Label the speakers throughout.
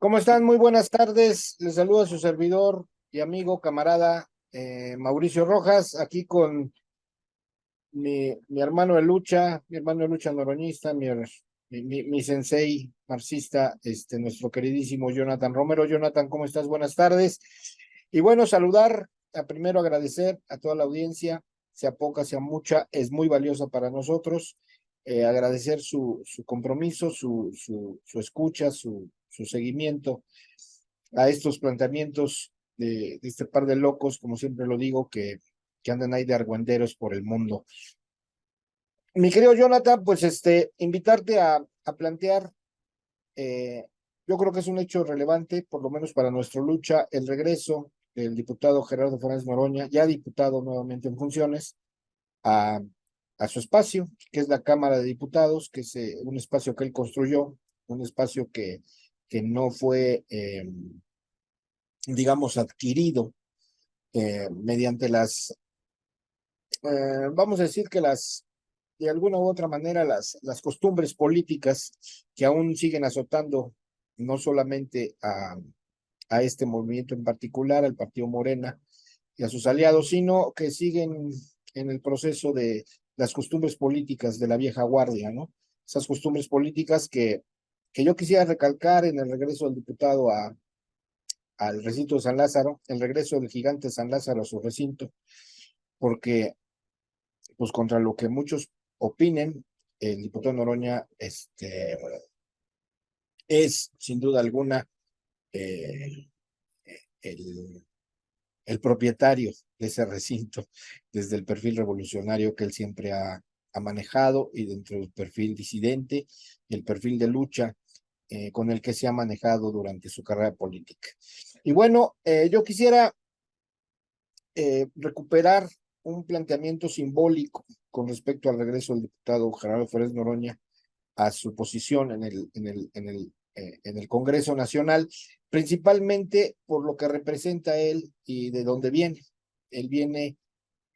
Speaker 1: ¿Cómo están? Muy buenas tardes. Les saluda su servidor y amigo, camarada Mauricio Rojas, aquí con mi hermano de lucha, mi hermano de lucha noroñista, mi sensei marxista, nuestro queridísimo Jonathan Romero. Jonathan, ¿cómo estás? Buenas tardes. Y bueno, saludar, primero agradecer a toda la audiencia, sea poca, sea mucha, es muy valiosa para nosotros. Agradecer su compromiso, su escucha, su seguimiento a estos planteamientos de este par de locos, como siempre lo digo, que andan ahí de argüenderos por el mundo. Mi querido Jonathan, pues invitarte a plantear, eh, yo creo que es un hecho relevante, por lo menos para nuestra lucha, el regreso del diputado Gerardo Fernández Noroña, ya diputado nuevamente en funciones, a, a su espacio, que es la Cámara de Diputados, que es un espacio que él construyó, un espacio que no fue, digamos, adquirido mediante vamos a decir que de alguna u otra manera, las costumbres políticas que aún siguen azotando no solamente a este movimiento en particular, al Partido Morena y a sus aliados, sino que siguen en el proceso de las costumbres políticas de la vieja guardia, ¿no? Esas costumbres políticas que yo quisiera recalcar en el regreso del diputado al recinto de San Lázaro, el regreso del gigante San Lázaro a su recinto, porque pues contra lo que muchos opinen, el diputado Noroña es sin duda alguna eh, el, el propietario de ese recinto desde el perfil revolucionario que él siempre ha manejado y dentro del perfil disidente y el perfil de lucha con el que se ha manejado durante su carrera política. Y bueno, yo quisiera recuperar un planteamiento simbólico con respecto al regreso del diputado Gerardo Fernández Noroña a su posición en el Congreso Nacional, principalmente por lo que representa él y de dónde viene. Él viene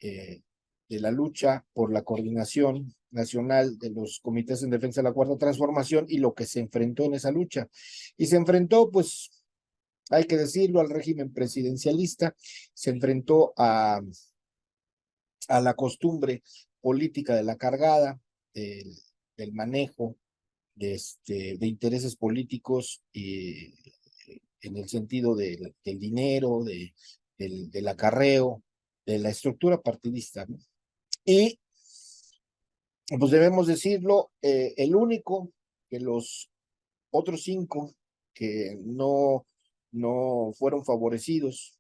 Speaker 1: eh, de la lucha por la coordinación nacional de los comités en defensa de la Cuarta Transformación y lo que se enfrentó en esa lucha. Y se enfrentó, pues, hay que decirlo, al régimen presidencialista, se enfrentó a la costumbre política de la cargada, del, del manejo de intereses políticos en el sentido del dinero, del acarreo, de la estructura partidista, ¿no? Y pues debemos decirlo, el único que los otros cinco que no fueron favorecidos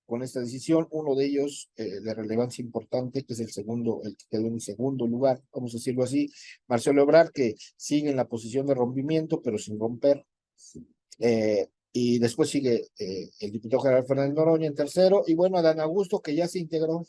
Speaker 1: con esta decisión, uno de ellos de relevancia importante, que es el segundo, el que quedó en segundo lugar, vamos a decirlo así, Marcelo Ebrard, que sigue en la posición de rompimiento, pero sin romper. Y después sigue el diputado Gerardo Fernández Noroña en tercero, y bueno, Adán Augusto, que ya se integró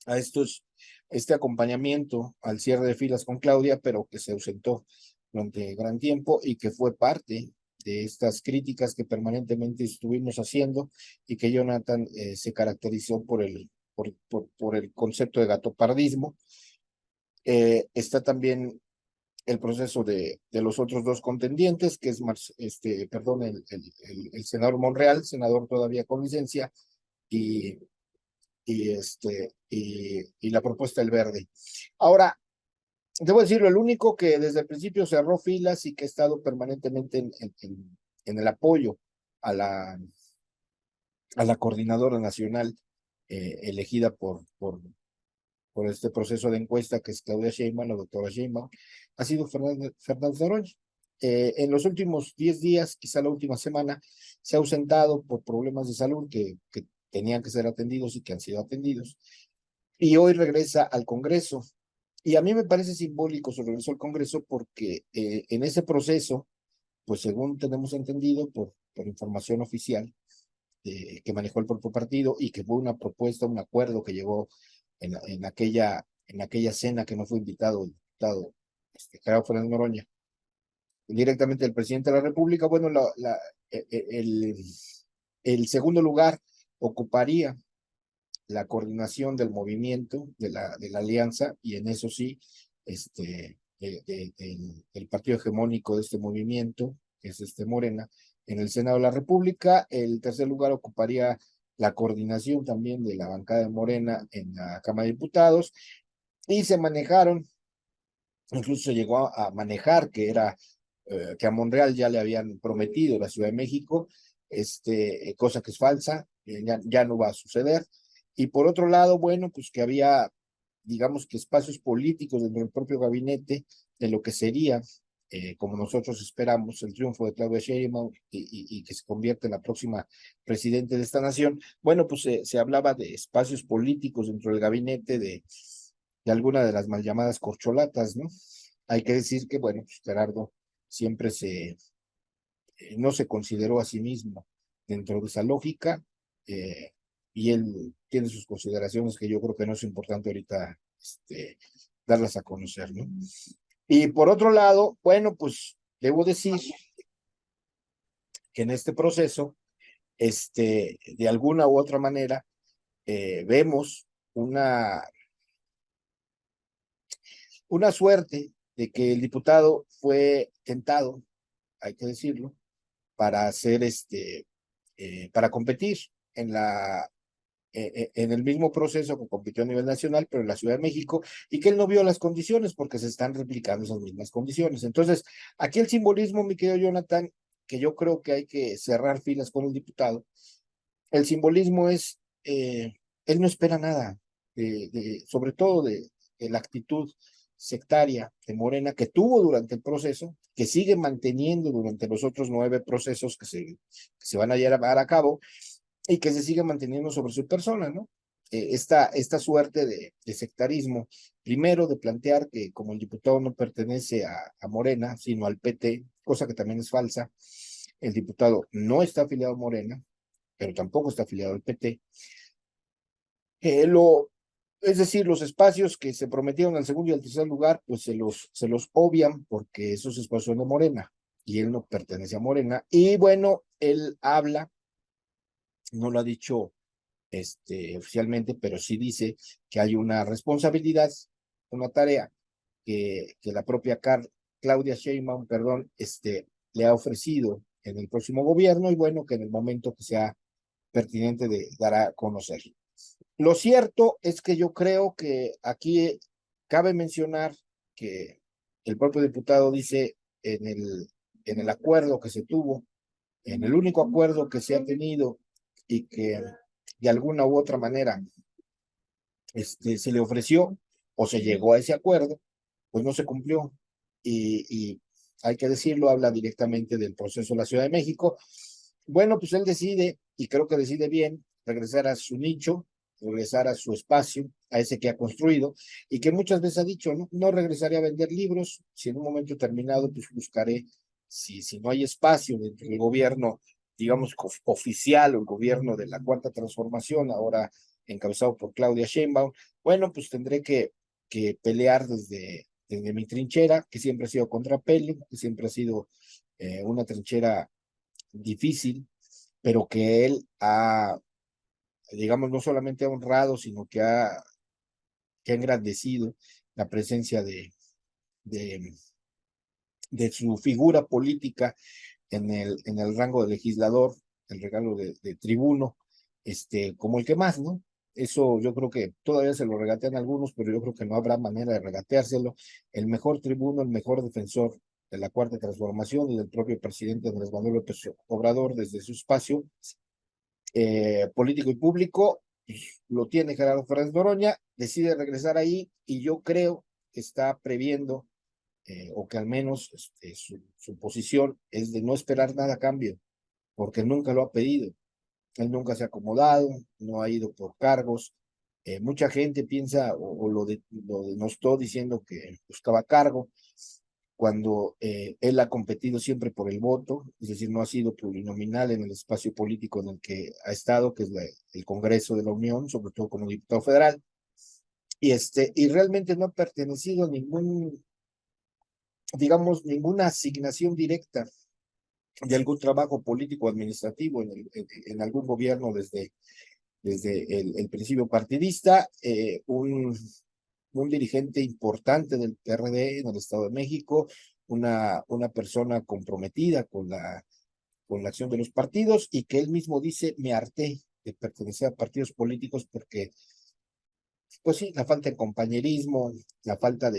Speaker 1: a este acompañamiento al cierre de filas con Claudia, pero que se ausentó durante gran tiempo y que fue parte de estas críticas que permanentemente estuvimos haciendo y que Jonathan se caracterizó por el concepto de gatopardismo. Está también el proceso de los otros dos contendientes, que es, perdón, el senador Monreal, senador todavía con licencia, y, y la propuesta del verde. Ahora, debo decirlo, el único que desde el principio cerró filas y que ha estado permanentemente en el apoyo a a la coordinadora nacional elegida por este proceso de encuesta que es Claudia Sheinbaum, la doctora Sheinbaum, ha sido Fernández Noroña. En los últimos 10 días, quizá la última semana, se ha ausentado por problemas de salud que tenían que ser atendidos y que han sido atendidos. Y hoy regresa al Congreso. Y a mí me parece simbólico su regreso al Congreso porque en ese proceso, pues según tenemos entendido por información oficial que manejó el propio partido y que fue una propuesta, un acuerdo que llegó en aquella cena que no fue invitado el diputado Gerardo Fernández Noroña, directamente el presidente de la República, bueno, el segundo lugar ocuparía la coordinación del movimiento, de la alianza, y en eso sí, el partido hegemónico de este movimiento, que es Morena, en el Senado de la República. El tercer lugar ocuparía la coordinación también de la bancada de Morena en la Cámara de Diputados, y se manejaron, incluso se llegó a manejar que a Monreal ya le habían prometido la Ciudad de México, cosa que es falsa, ya no va a suceder. Y por otro lado, bueno, pues que había, digamos que espacios políticos dentro del propio gabinete de lo que sería, como nosotros esperamos, el triunfo de Claudia Sheinbaum y que se convierta en la próxima presidente de esta nación. Bueno, pues se hablaba de espacios políticos dentro del gabinete de alguna de las mal llamadas corcholatas, ¿no? Hay que decir que, bueno, pues Gerardo siempre no se consideró a sí mismo dentro de esa lógica, eh, y él tiene sus consideraciones que yo creo que no es importante ahorita darlas a conocer, ¿no? Y por otro lado, bueno, pues debo decir que en este proceso, de alguna u otra manera, vemos una suerte de que el diputado fue tentado, hay que decirlo, para hacer para competir en en el mismo proceso que compitió a nivel nacional, pero en la Ciudad de México, y que él no vio las condiciones porque se están replicando esas mismas condiciones. Entonces, aquí el simbolismo, mi querido Jonathan, que yo creo que hay que cerrar filas con el diputado, el simbolismo es, él no espera nada, sobre todo de la actitud sectaria de Morena que tuvo durante el proceso, que sigue manteniendo durante los otros 9 procesos que se van a llevar a cabo, y que se sigue manteniendo sobre su persona, ¿no? Esta suerte de sectarismo, primero de plantear que como el diputado no pertenece a Morena, sino al PT, cosa que también es falsa, el diputado no está afiliado a Morena, pero tampoco está afiliado al PT. Eh, lo, es decir, los espacios que se prometieron al segundo y al tercer lugar, pues se los obvian porque esos espacios son de Morena y él no pertenece a Morena. Y bueno, él habla, no lo ha dicho oficialmente, pero sí dice que hay una responsabilidad, una tarea que la propia Claudia Sheinbaum, perdón, le ha ofrecido en el próximo gobierno, y bueno, que en el momento que sea pertinente de dar a conocer. Lo cierto es que yo creo que aquí cabe mencionar que el propio diputado dice en el acuerdo que se tuvo, en el único acuerdo que se ha tenido y que de alguna u otra manera se le ofreció o se llegó a ese acuerdo, pues no se cumplió. Y hay que decirlo, habla directamente del proceso de la Ciudad de México. Bueno, pues él decide, y creo que decide bien, regresar a su nicho, regresar a su espacio, a ese que ha construido, y que muchas veces ha dicho, no, no regresaré a vender libros, si en un momento determinado, pues buscaré, si no hay espacio dentro del gobierno, digamos, oficial, o el gobierno de la Cuarta Transformación, ahora encabezado por Claudia Sheinbaum, bueno, pues tendré que pelear desde mi trinchera, que siempre ha sido contra Pele, que siempre ha sido una trinchera difícil, pero que él digamos, no solamente ha honrado, sino que ha engrandecido la presencia de, de su figura política en el rango de legislador, el regalo de tribuno, como el que más, ¿no? Eso yo creo que todavía se lo regatean algunos, pero yo creo que no habrá manera de regateárselo. El mejor tribuno, el mejor defensor de la Cuarta Transformación y del propio presidente Andrés Manuel López Obrador desde su espacio político y público, pues, lo tiene Gerardo Fernández Noroña, decide regresar ahí, y yo creo que está previendo, o que al menos su posición es de no esperar nada a cambio, porque nunca lo ha pedido. Él nunca se ha acomodado, no ha ido por cargos. Mucha gente piensa o lo denostó diciendo que buscaba cargo, cuando él ha competido siempre por el voto, es decir, no ha sido plurinominal en el espacio político en el que ha estado, que es el Congreso de la Unión, sobre todo como diputado federal, y realmente no ha pertenecido a digamos, ninguna asignación directa de algún trabajo político o administrativo en algún gobierno desde el principio partidista. Un dirigente importante del PRD en el Estado de México, una persona comprometida con con la acción de los partidos y que él mismo dice, me harté de pertenecer a partidos políticos porque, pues sí, la falta de compañerismo, la falta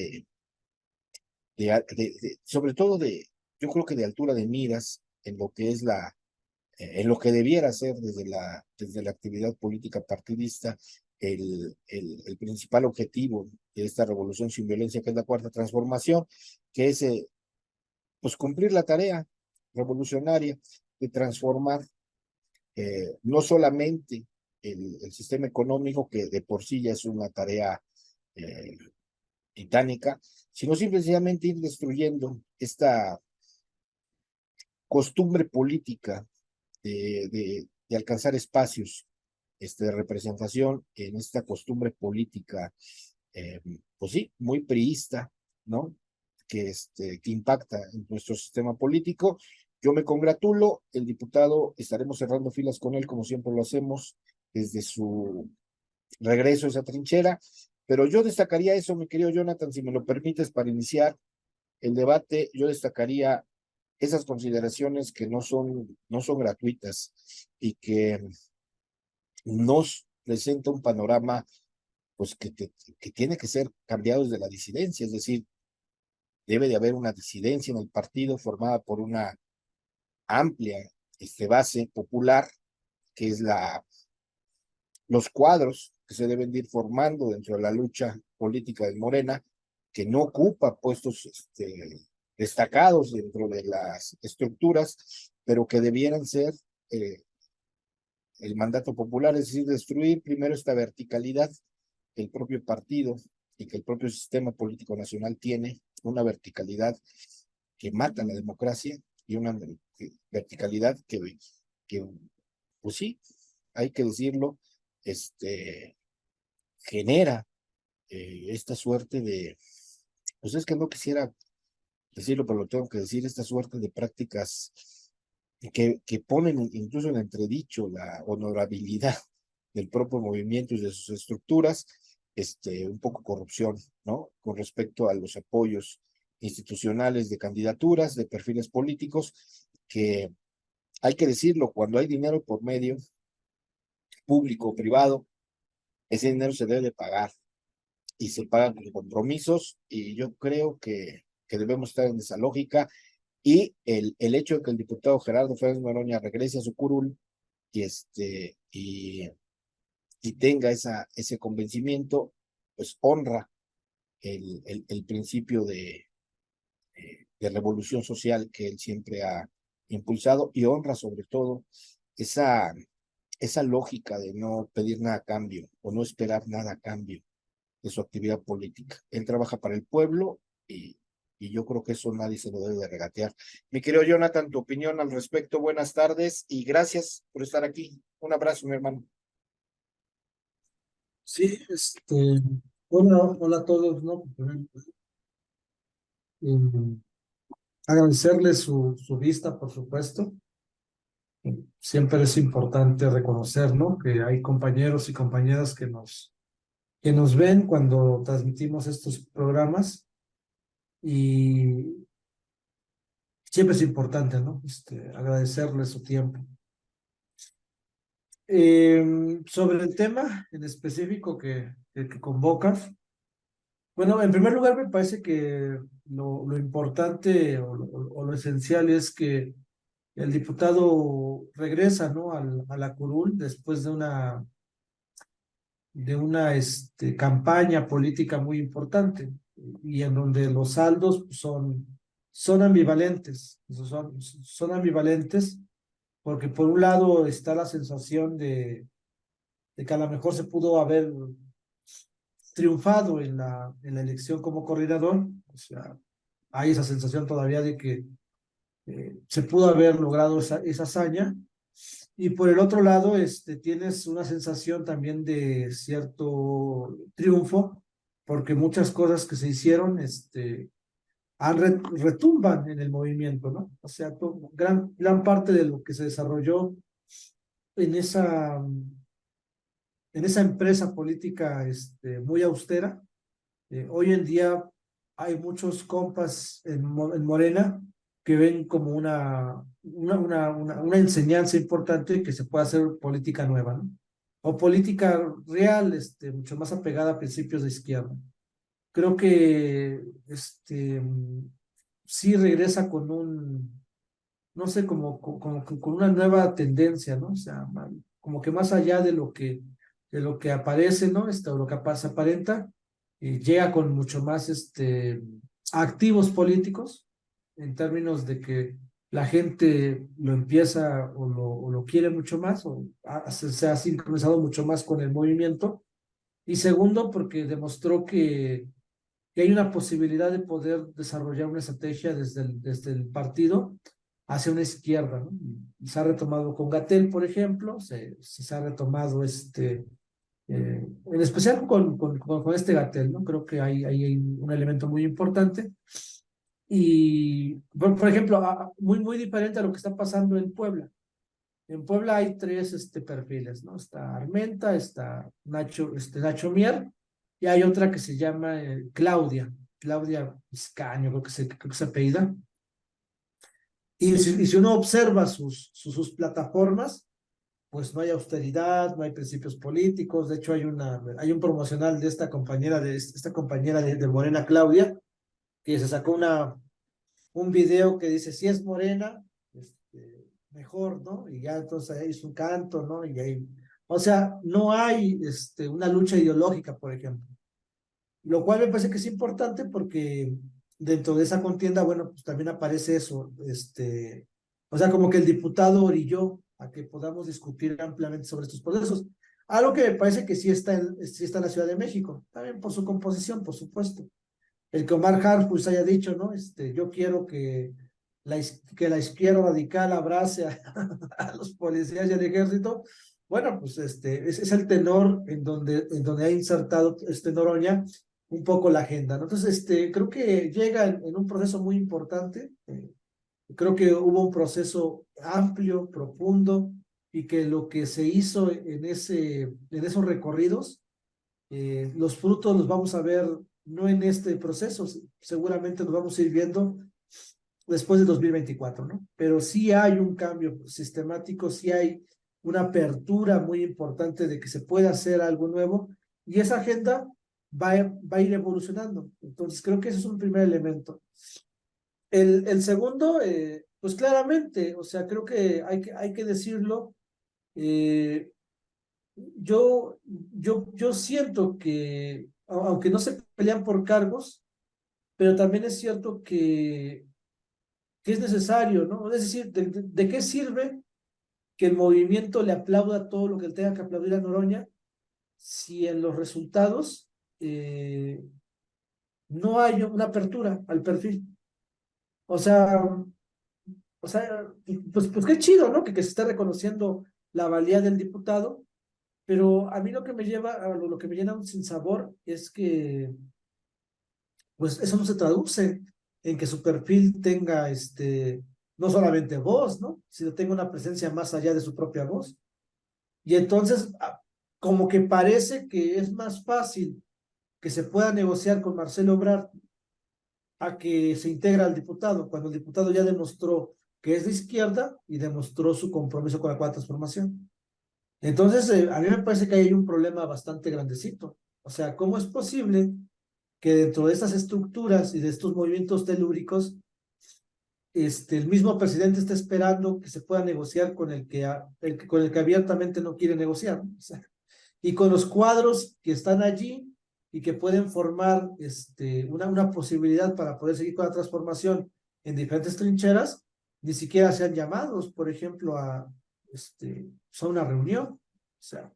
Speaker 1: sobre todo yo creo que de altura de miras en lo que es en lo que debiera ser desde la actividad política partidista, el principal objetivo de esta revolución sin violencia, que es la cuarta transformación, que es pues cumplir la tarea revolucionaria de transformar no solamente el sistema económico, que de por sí ya es una tarea eh, titánica, sino simplemente ir destruyendo esta costumbre política de alcanzar espacios de representación en esta costumbre política, pues sí, muy priista, ¿no? Que impacta en nuestro sistema político. Yo me congratulo, el diputado, estaremos cerrando filas con él como siempre lo hacemos desde su regreso a esa trinchera, pero yo destacaría eso, mi querido Jonathan, si me lo permites, para iniciar el debate, yo destacaría esas consideraciones que no son gratuitas y que nos presenta un panorama pues que tiene que ser cambiado desde la disidencia, es decir, debe de haber una disidencia en el partido formada por una amplia base popular, que es los cuadros que se deben de ir formando dentro de la lucha política de Morena, que no ocupa puestos destacados dentro de las estructuras, pero que debieran ser el mandato popular, es decir, destruir primero esta verticalidad que el propio partido y que el propio sistema político nacional tiene, una verticalidad que mata la democracia y una verticalidad que pues sí, hay que decirlo, genera esta suerte pues es que no quisiera decirlo, pero lo tengo que decir, esta suerte de prácticas que ponen incluso en entredicho la honorabilidad del propio movimiento y de sus estructuras, un poco corrupción, ¿no? Con respecto a los apoyos institucionales de candidaturas, de perfiles políticos, que hay que decirlo, cuando hay dinero por medio, público o privado, ese dinero se debe de pagar y se pagan con compromisos y yo creo que debemos estar en esa lógica y el hecho de que el diputado Gerardo Fernández Noroña regrese a su curul y y tenga ese convencimiento, pues honra el principio de revolución social que él siempre ha impulsado y honra sobre todo esa, esa lógica de no pedir nada a cambio o no esperar nada a cambio de su actividad política. Él trabaja para el pueblo y yo creo que eso nadie se lo debe de regatear. Mi querido Jonathan, tu opinión al respecto, buenas tardes y gracias por estar aquí. Un abrazo, mi hermano.
Speaker 2: Sí, hola, hola a todos, ¿no? Mm, Agradecerles su vista, por supuesto. Siempre es importante reconocer, ¿no? Que hay compañeros y compañeras que nos ven cuando transmitimos estos programas y siempre es importante, ¿no? Agradecerles su tiempo. Sobre el tema en específico que convocas, bueno, en primer lugar me parece que lo importante o lo esencial es que el diputado regresa, ¿no? A la curul después de una campaña política muy importante y en donde los saldos son ambivalentes, son ambivalentes porque por un lado está la sensación de que a lo mejor se pudo haber triunfado en la elección como coordinador, o sea, hay esa sensación todavía de que se pudo haber logrado esa hazaña. Y por el otro lado, tienes una sensación también de cierto triunfo, porque muchas cosas que se hicieron, retumban en el movimiento, ¿no? O sea, gran parte de lo que se desarrolló en esa empresa política, muy austera. Hoy en día hay muchos compas en Morena que ven como una enseñanza importante que se pueda hacer política nueva, ¿no? O política real, mucho más apegada a principios de izquierda. Creo que sí regresa con no sé, como con una nueva tendencia, ¿no? O sea, como que más allá de lo que aparece, ¿no? O lo que se aparenta, y llega con mucho más activos políticos, en términos de que la gente lo empieza o lo quiere mucho más, o se ha sincronizado mucho más con el movimiento. Y segundo, porque demostró que hay una posibilidad de poder desarrollar una estrategia desde el partido hacia una izquierda, ¿no? Y se ha retomado con Gatell, por ejemplo, se ha retomado en especial con este Gatell, ¿no? Creo que hay un elemento muy importante. Y, por ejemplo, muy diferente a lo que está pasando en Puebla. En Puebla hay tres perfiles, ¿no? Está Armenta, está Nacho Mier, y hay otra que se llama Claudia Vizcaño, creo que se apellida. Y si uno observa sus plataformas, pues no hay austeridad, no hay principios políticos. De hecho, hay un promocional de esta compañera de Morena, Claudia, que se sacó un video que dice, si es morena, mejor, ¿no? Y ya entonces ahí es un canto, ¿no? O sea, no hay una lucha ideológica, por ejemplo. Lo cual me parece que es importante porque dentro de esa contienda, bueno, pues también aparece eso, o sea, como que el diputado orilló a que podamos discutir ampliamente sobre estos procesos. Algo que me parece que sí está en la Ciudad de México, también por su composición, por supuesto. El que Omar Harfuch haya dicho, ¿no? Yo quiero que la izquierda radical abrace a los policías y al ejército. Bueno, pues es el tenor en donde ha insertado Noroña un poco la agenda, ¿no? Entonces, creo que llega en un proceso muy importante. Creo que hubo un proceso amplio, profundo, y que lo que se hizo en esos recorridos, los frutos los vamos a ver no en este proceso, seguramente los vamos a ir viendo después de 2024, ¿no? Pero sí hay un cambio sistemático, sí hay una apertura muy importante de que se pueda hacer algo nuevo, y esa agenda va a ir evolucionando. Entonces, creo que ese es un primer elemento. El segundo, pues claramente, o sea, creo que hay que decirlo, eh, yo siento que, aunque no se pelean por cargos, pero también es cierto que es necesario, ¿no? Es decir, ¿de qué sirve que el movimiento le aplauda todo lo que tenga que aplaudir a Noroña si en los resultados no hay una apertura al perfil? O sea, pues qué chido, ¿no? Que se está reconociendo la valía del diputado, pero a mí lo que me lleva, lo que me llena un sinsabor es que, pues eso no se traduce en que su perfil tenga, no solamente voz, ¿no? Sino tenga una presencia más allá de su propia voz. Y entonces, como que parece que es más fácil que se pueda negociar con Marcelo Ebrard a que se integra al diputado, cuando el diputado ya demostró que es de izquierda y demostró su compromiso con la cuarta transformación. Entonces, a mí me parece que hay un problema bastante grandecito. O sea, ¿cómo es posible que dentro de estas estructuras y de estos movimientos telúricos, el mismo presidente está esperando que se pueda negociar con con el que abiertamente no quiere negociar? O sea, y con los cuadros que están allí y que pueden formar una posibilidad para poder seguir con la transformación en trincheras, ni siquiera sean llamados, por ejemplo, a una reunión. O sea,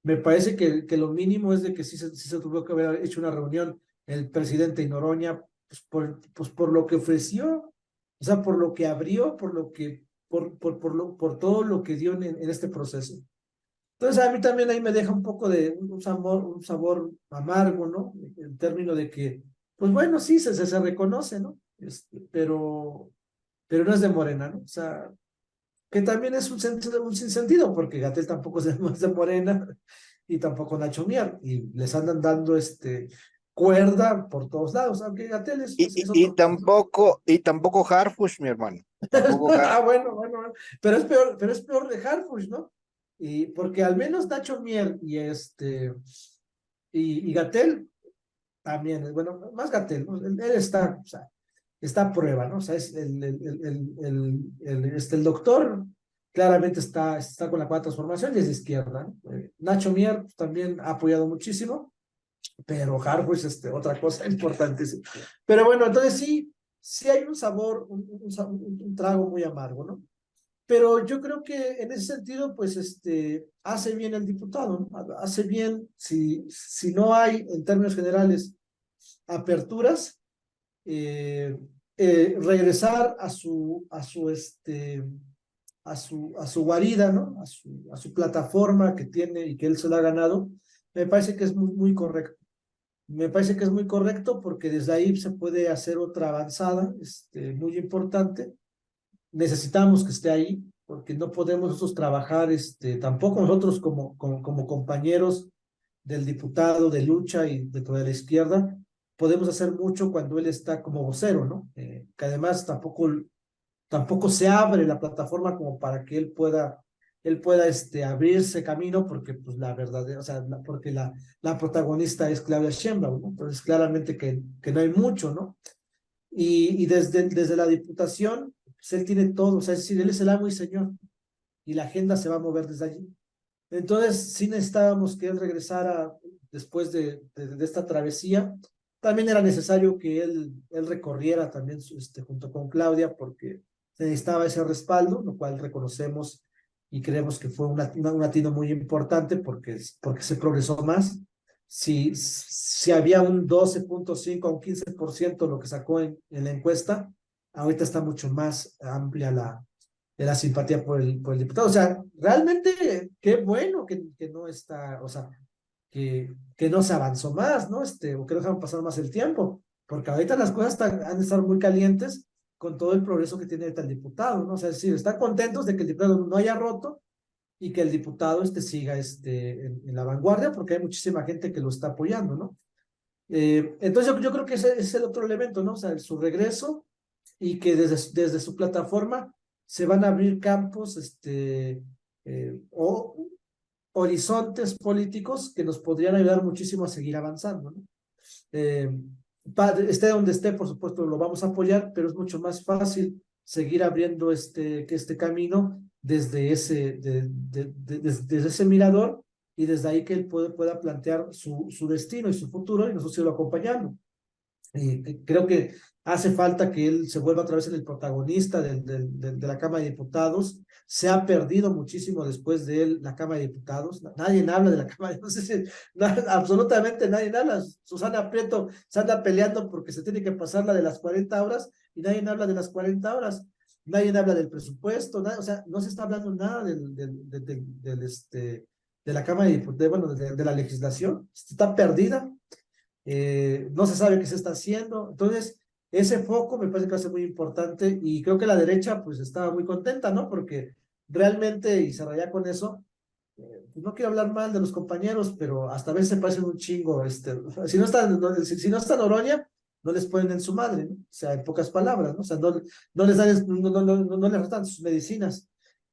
Speaker 2: me parece que lo mínimo es de que sí se tuvo que haber hecho una reunión el presidente y Noroña, pues por lo que ofreció, o sea, por lo que abrió, por todo lo que dio en este proceso. Entonces a mí también ahí me deja un poco de un sabor amargo, ¿no? En términos de que, pues bueno, sí, se reconoce, ¿no? Pero no es de Morena, ¿no? O sea, que también es un sinsentido, porque Gatell tampoco es de Morena y tampoco Nacho Mier, y les andan dando cuerda por todos lados, aunque Gatell es otro caso.
Speaker 1: Y tampoco Harfush, mi hermano. Tampoco
Speaker 2: Ah,
Speaker 1: Harfush.
Speaker 2: bueno, pero es peor de Harfush, ¿no? Y porque al menos Nacho Mier y Gatell también, bueno, más Gatell, ¿no? Él está, o sea, está a prueba, ¿no? O sea, es el doctor claramente está con la cuarta transformación y es de izquierda, ¿no? Nacho Mier pues, también ha apoyado muchísimo, pero Harfush, otra cosa importantísima. Pero bueno, entonces sí hay un sabor, un trago muy amargo, ¿no? Pero yo creo que en ese sentido, pues, hace bien el diputado, ¿no? Hace bien, si no hay, en términos generales, aperturas, eh, regresar a su guarida, ¿no? A su plataforma que tiene y que él se la ha ganado, me parece que es muy, muy correcto. Me parece que es muy correcto porque desde ahí se puede hacer otra avanzada, muy importante. Necesitamos que esté ahí porque no podemos nosotros trabajar, tampoco nosotros como compañeros del diputado de lucha y dentro de la izquierda, podemos hacer mucho cuando él está como vocero, ¿no? Que además tampoco se abre la plataforma como para que él pueda abrirse camino porque pues la verdadera, o sea, porque la protagonista es Claudia Sheinbaum, ¿no? Entonces claramente que no hay mucho, ¿no? Y desde la diputación, pues él tiene todo, o sea, es decir, él es el amo y señor y la agenda se va a mover desde allí. Entonces, sí necesitábamos que él regresara después de esta travesía. También era necesario que él recorriera también junto con Claudia porque se necesitaba ese respaldo, lo cual reconocemos y creemos que fue un latino muy importante porque se progresó más. Si había un 12.5 a un 15% lo que sacó en la encuesta, ahorita está mucho más amplia de la simpatía por el diputado. O sea, realmente qué bueno que no está, o sea, que no se avanzó más, ¿no? O que no dejaron pasar más el tiempo, porque ahorita las cosas han de estar muy calientes con todo el progreso que tiene ahorita el diputado, ¿no? O sea, es decir, están contentos de que el diputado no haya roto y que el diputado siga en la vanguardia, porque hay muchísima gente que lo está apoyando, ¿no? Entonces yo creo que ese es el otro elemento, ¿no? O sea, su regreso y que desde su plataforma se van a abrir campos o horizontes políticos que nos podrían ayudar muchísimo a seguir avanzando, ¿no? Eh, esté donde esté, por supuesto, lo vamos a apoyar, pero es mucho más fácil seguir abriendo este camino desde ese mirador y desde ahí que él pueda plantear su destino y su futuro y nosotros lo acompañamos. Creo que hace falta que él se vuelva otra vez el protagonista de la Cámara de Diputados. Se ha perdido muchísimo después de él la Cámara de Diputados. Nadie habla de la Cámara, no sé si, absolutamente nadie habla. Susana Prieto se anda peleando porque se tiene que pasar la de las 40 horas y nadie habla de las 40 horas. Nadie habla del presupuesto, o sea, no se está hablando nada de la Cámara de Diputados, bueno, de la legislación. Está perdida, no se sabe qué se está haciendo. Entonces, ese foco me parece que va a ser muy importante y creo que la derecha pues estaba muy contenta, ¿no? Porque realmente, y cerraría con eso, pues no quiero hablar mal de los compañeros, pero hasta a veces se parecen un chingo, si no está Noroña, no les ponen en su madre, ¿no? O sea, en pocas palabras, ¿no? O sea, no les dan, no les restan sus medicinas.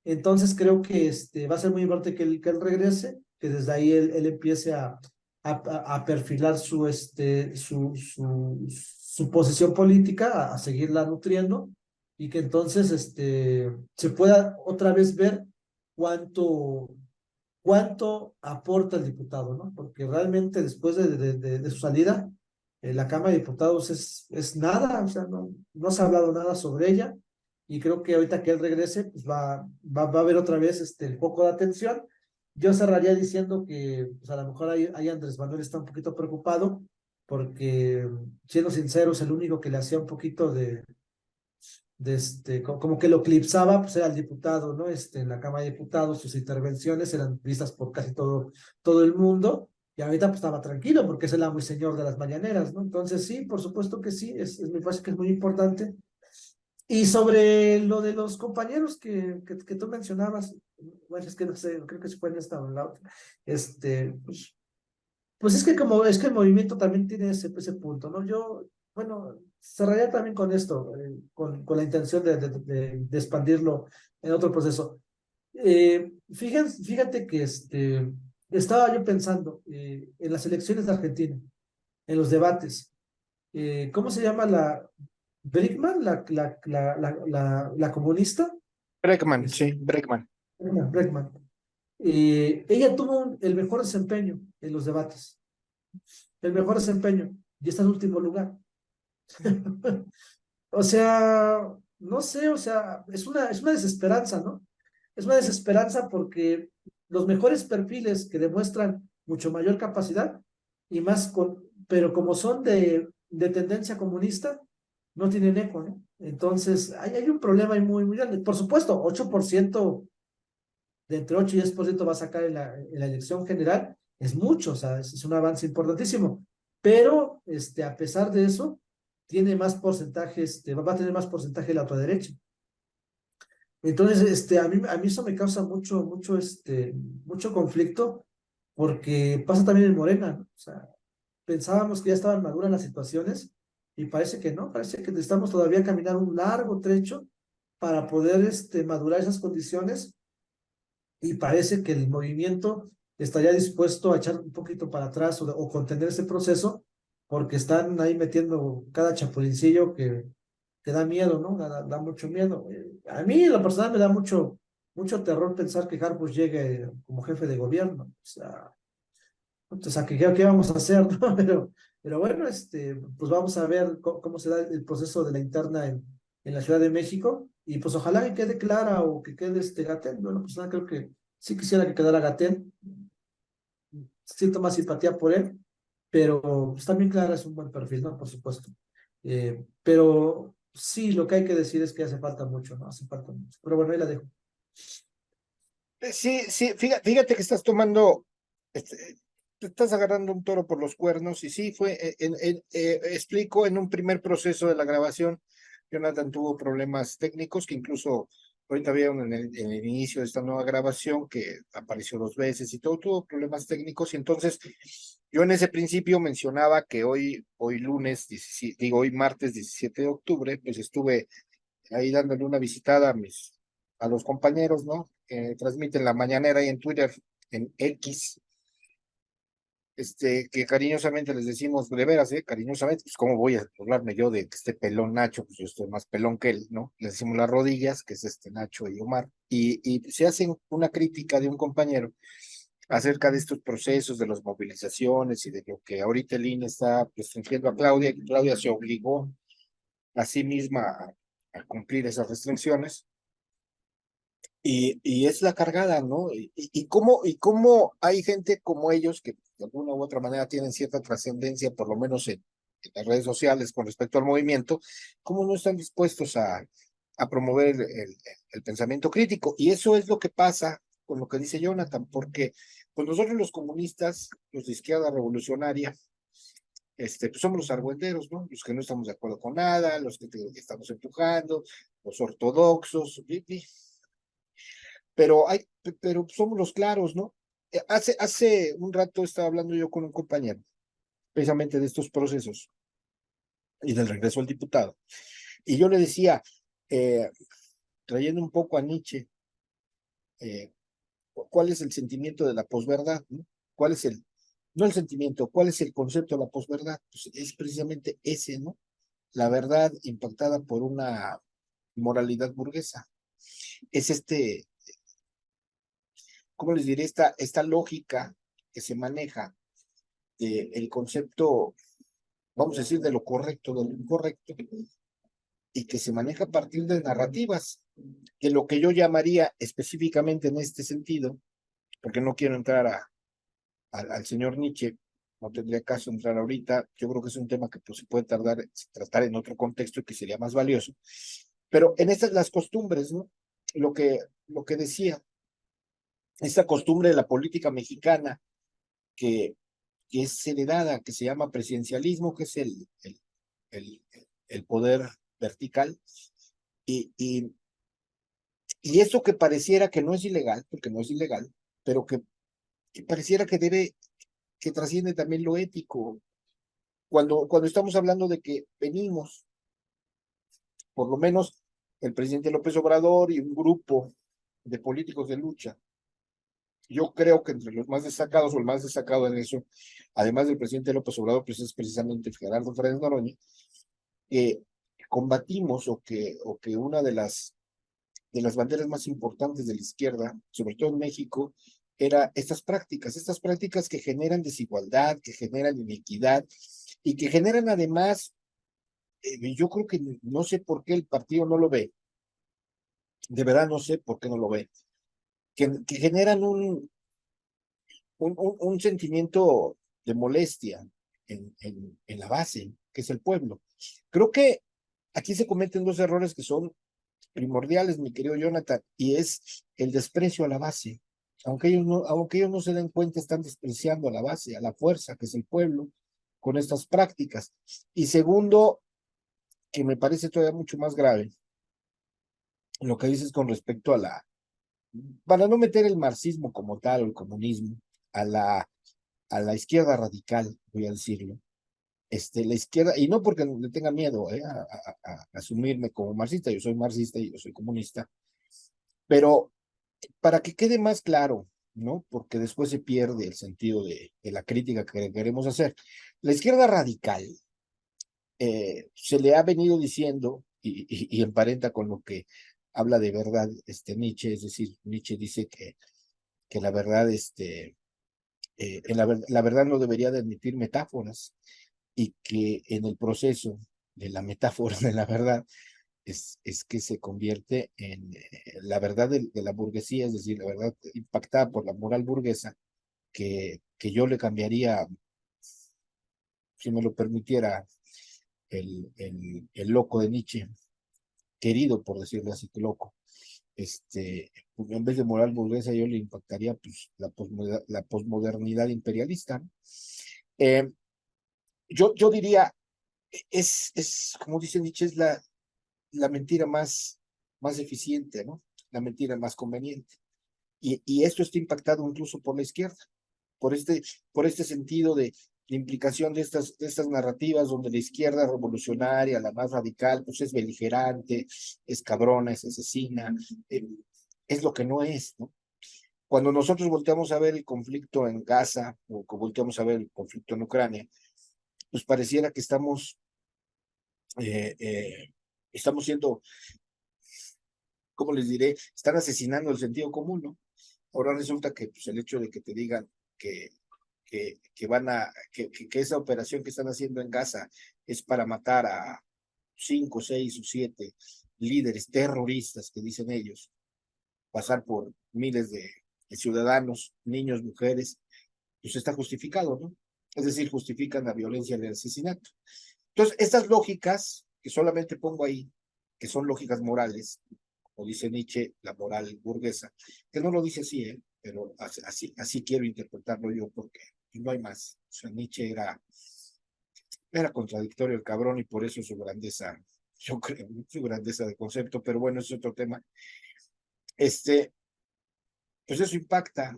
Speaker 2: Entonces creo que va a ser muy importante que él regrese, que desde ahí él empiece a perfilar su posición política, a seguirla nutriendo y que entonces se pueda otra vez ver cuánto aporta el diputado, ¿no? Porque realmente después de su salida, la Cámara de Diputados es nada, o sea, no se ha hablado nada sobre ella y creo que ahorita que él regrese, pues va a haber otra vez el foco de atención. Yo cerraría diciendo que pues a lo mejor ahí Andrés Manuel está un poquito preocupado porque, siendo sinceros, el único que le hacía un poquito como que lo eclipsaba, pues era el diputado, ¿no? En la Cámara de Diputados, sus intervenciones eran vistas por casi todo el mundo, y ahorita pues estaba tranquilo porque es el amo y señor de las mañaneras, ¿no? Entonces sí, por supuesto que sí, me parece que es muy importante. Y sobre lo de los compañeros que tú mencionabas, bueno, es que no sé, creo que se fue en esta o en la otra, pues, Pues es que como es que el movimiento también tiene ese punto, ¿no? Yo, bueno, cerraría también con esto, con la intención de expandirlo en otro proceso. Fíjate que estaba yo pensando en las elecciones de Argentina, en los debates. ¿Cómo se llama la Brickman, la comunista?
Speaker 1: Breckman,
Speaker 2: Es,
Speaker 1: sí, Breckman.
Speaker 2: Brickman. Ella tuvo el mejor desempeño en los debates, el mejor desempeño, y está en último lugar. O sea, no sé, o sea, es una desesperanza, ¿no? Es una desesperanza porque los mejores perfiles que demuestran mucho mayor capacidad y más pero como son de tendencia comunista, no tienen eco, ¿no? Entonces, hay un problema ahí muy, muy grande. Por supuesto, 8% de entre 8 y 10% va a sacar en la elección general, es mucho, o sea, es un avance importantísimo. Pero, a pesar de eso, tiene más porcentaje, va a tener más porcentaje la otra derecha. Entonces, a mí eso me causa mucho conflicto, porque pasa también en Morena, ¿no? O sea, pensábamos que ya estaban maduras las situaciones y parece que no, parece que necesitamos todavía caminar un largo trecho para poder, madurar esas condiciones, y parece que el movimiento estaría dispuesto a echar un poquito para atrás o contener ese proceso, porque están ahí metiendo cada chapulincillo que da miedo, ¿no? Da mucho miedo. A mí, en lo personal, me da mucho terror pensar que Harfuch llegue como jefe de gobierno. O sea, ¿qué vamos a hacer, no? Pero bueno, pues vamos a ver cómo se da el proceso de la interna en la Ciudad de México, y pues ojalá que quede Clara o que quede Gatell. Bueno, pues creo que sí quisiera que quedara Gatell, siento más simpatía por él, pero pues también Clara es un buen perfil, ¿no? Por supuesto. Pero sí, lo que hay que decir es que hace falta mucho, ¿no? Hace falta mucho. Pero bueno, ahí la dejo.
Speaker 1: Sí, sí, fíjate que estás tomando, te estás agarrando un toro por los cuernos y sí, explico, en un primer proceso de la grabación, Jonathan tuvo problemas técnicos que incluso ahorita vieron en el inicio de esta nueva grabación que apareció 2 veces y todo, tuvo problemas técnicos y entonces yo en ese principio mencionaba que hoy lunes, 17 digo hoy martes 17 de octubre, pues estuve ahí dándole una visitada a los compañeros, ¿no? Que transmiten la mañanera ahí en Twitter, en X, que cariñosamente les decimos, de veras, cariñosamente, pues cómo voy a burlarme yo de este pelón Nacho, pues yo estoy más pelón que él, ¿no? Le decimos las rodillas, que es Nacho y Omar, y se hacen una crítica de un compañero acerca de estos procesos, de las movilizaciones y de lo que ahorita el INE está restringiendo a Claudia, y Claudia se obligó a sí misma a cumplir esas restricciones. Y es la cargada, ¿no? Y cómo hay gente como ellos que de alguna u otra manera tienen cierta trascendencia, por lo menos en las redes sociales con respecto al movimiento, cómo no están dispuestos a promover el pensamiento crítico. Y eso es lo que pasa con lo que dice Jonathan, porque pues nosotros los comunistas, los de izquierda revolucionaria, pues somos los argüenderos, ¿no? Los que no estamos de acuerdo con nada, los que estamos empujando, los ortodoxos, pero somos los claros, ¿no? Hace un rato estaba hablando yo con un compañero, precisamente de estos procesos y del regreso al diputado, y yo le decía, eh, trayendo un poco a Nietzsche, eh, ¿cuál es el sentimiento de la posverdad? ¿No? ¿Cuál es no el sentimiento, cuál es el concepto de la posverdad? Pues es precisamente ese, ¿no? La verdad impactada por una moralidad burguesa. Es ¿cómo les diré? Esta lógica que se maneja el concepto, vamos a decir, de lo correcto, de lo incorrecto, y que se maneja a partir de narrativas, que lo que yo llamaría específicamente en este sentido, porque no quiero entrar al señor Nietzsche, no tendría caso entrar ahorita, yo creo que es un tema que pues, se puede tratar en otro contexto y que sería más valioso, pero en estas las costumbres, ¿no? Lo que decía, esta costumbre de la política mexicana que, que es heredada, que se llama presidencialismo, que es el, el poder vertical, y, y, y eso que pareciera que no es ilegal, porque no es ilegal, pero que pareciera que que trasciende también lo ético. Cuando estamos hablando de que venimos, por lo menos el presidente López Obrador y un grupo de políticos de lucha, yo creo que entre los más destacados o el más destacado en eso, además del presidente López Obrador, pues es precisamente Gerardo Fernández Noroña, que combatimos o que una de las banderas más importantes de la izquierda, sobre todo en México, era estas prácticas que generan desigualdad, que generan inequidad y que generan además, yo creo que no sé por qué el partido no lo ve, de verdad no sé por qué no lo ve, que generan un sentimiento de molestia en la base, que es el pueblo. Creo que aquí se cometen dos errores que son primordiales, mi querido Jonathan, y es el desprecio a la base. Aunque ellos no se den cuenta, están despreciando a la base, a la fuerza, que es el pueblo, con estas prácticas. Y segundo, que me parece todavía mucho más grave, lo que dices con respecto para no meter el marxismo como tal o el comunismo, a la izquierda radical, voy a decirlo. La izquierda, y no porque le tenga miedo a asumirme como marxista, yo soy marxista y yo soy comunista, pero para que quede más claro, ¿no? Porque después se pierde el sentido de la crítica que queremos hacer. La izquierda radical se le ha venido diciendo, y emparenta con lo que habla de verdad Nietzsche, es decir, Nietzsche dice que la verdad, la verdad no debería de admitir metáforas y que en el proceso de la metáfora de la verdad es que se convierte en la verdad de la burguesía, es decir, la verdad impactada por la moral burguesa, que yo le cambiaría, si me lo permitiera, el loco de Nietzsche, querido por decirlo así, que loco. En vez de moral burguesa, yo le impactaría pues, la posmodernidad imperialista. ¿No? Yo diría, como dice Nietzsche, es la mentira más eficiente, ¿no? La mentira más conveniente. Y esto está impactado incluso por la izquierda, por este, por este sentido de implicación de estas narrativas donde la izquierda revolucionaria, la más radical, pues es beligerante, es cabrona, es asesina, es lo que no es, ¿no? Cuando nosotros volteamos a ver el conflicto en Gaza o que volteamos a ver el conflicto en Ucrania, pues pareciera que eh, eh, estamos siendo, ¿cómo les diré? Están asesinando el sentido común, ¿no? Ahora resulta que pues, el hecho de que te digan que, que esa operación que están haciendo en Gaza es para matar a 5, 6 o 7 líderes terroristas que dicen ellos, pasar por miles de ciudadanos, niños, mujeres, pues está justificado, ¿no? Es decir, justifican la violencia del asesinato. Entonces, estas lógicas que solamente pongo ahí, que son lógicas morales, como dice Nietzsche, la moral burguesa, que no lo dice así, pero así quiero interpretarlo yo, porque no hay más. O sea, Nietzsche era contradictorio el cabrón y por eso su grandeza, yo creo, su grandeza de concepto, pero bueno, es otro tema. Pues eso impacta,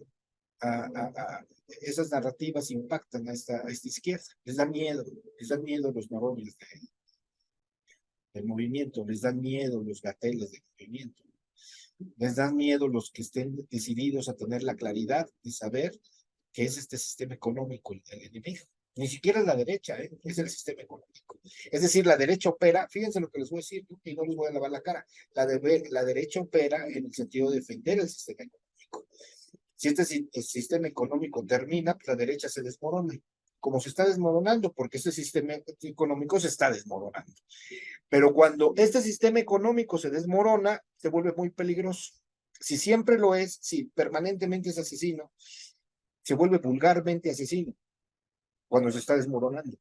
Speaker 1: esas narrativas impactan a esta izquierda, les dan miedo los varones del movimiento, les dan miedo los gateles del movimiento, les dan miedo los que estén decididos a tener la claridad de saber que es este sistema económico el enemigo. Ni siquiera es la derecha, es el sistema económico. Es decir, la derecha opera, fíjense lo que les voy a decir, ¿no? Y no les voy a lavar la cara. La derecha opera en el sentido de defender el sistema económico. Si el sistema económico termina, pues la derecha se desmorona, como se está desmoronando, porque ese sistema económico se está desmoronando. Pero cuando este sistema económico se desmorona, se vuelve muy peligroso. Si siempre lo es, si permanentemente es asesino, se vuelve vulgarmente asesino cuando se está desmoronando.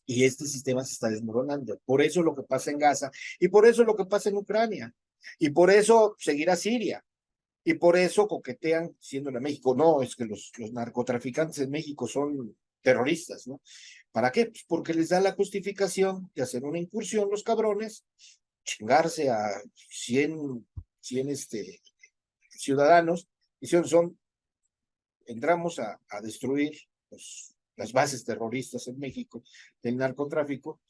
Speaker 1: Y este sistema se está desmoronando. Por eso lo que pasa en Gaza, y por eso lo que pasa en Ucrania, y por eso seguirá Siria, y por eso coquetean siendo en México. No, es que los narcotraficantes en México son terroristas, ¿no? ¿Para qué? Pues porque les da la justificación de hacer una incursión los cabrones, chingarse a 100 ciudadanos, y entramos a destruir las bases terroristas en México, del narcotráfico,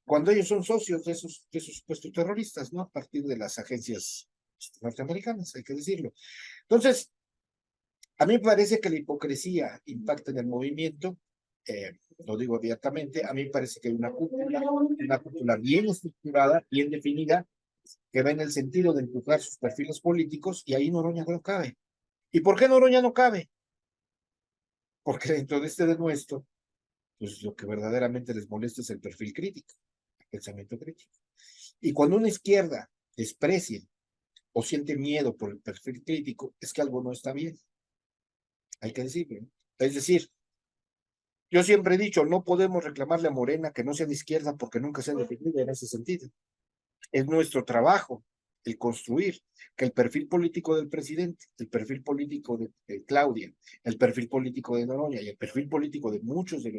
Speaker 1: cuando ellos son socios de esos supuestos terroristas, ¿no? A partir de las agencias norteamericanas, hay que decirlo. Entonces, a mí me parece que la hipocresía impacta en el movimiento, lo digo abiertamente, a mí me parece que hay una cúpula bien estructurada, bien definida, que va en el sentido de empujar sus perfiles políticos, y ahí Noroña no cabe. ¿Y por qué Noroña no cabe? Porque dentro de este denuesto, pues lo que verdaderamente les molesta es el perfil crítico, el pensamiento crítico. Y cuando una izquierda desprecia o siente miedo por el perfil crítico, es que algo no está bien. Hay que decirlo, ¿no? Es decir, yo siempre he dicho, no podemos reclamarle a Morena que no sea de izquierda porque nunca se ha definido en ese sentido. Es nuestro trabajo el construir que el perfil político del presidente, el perfil político de Claudia, el perfil político de Noroña y el perfil político de muchos de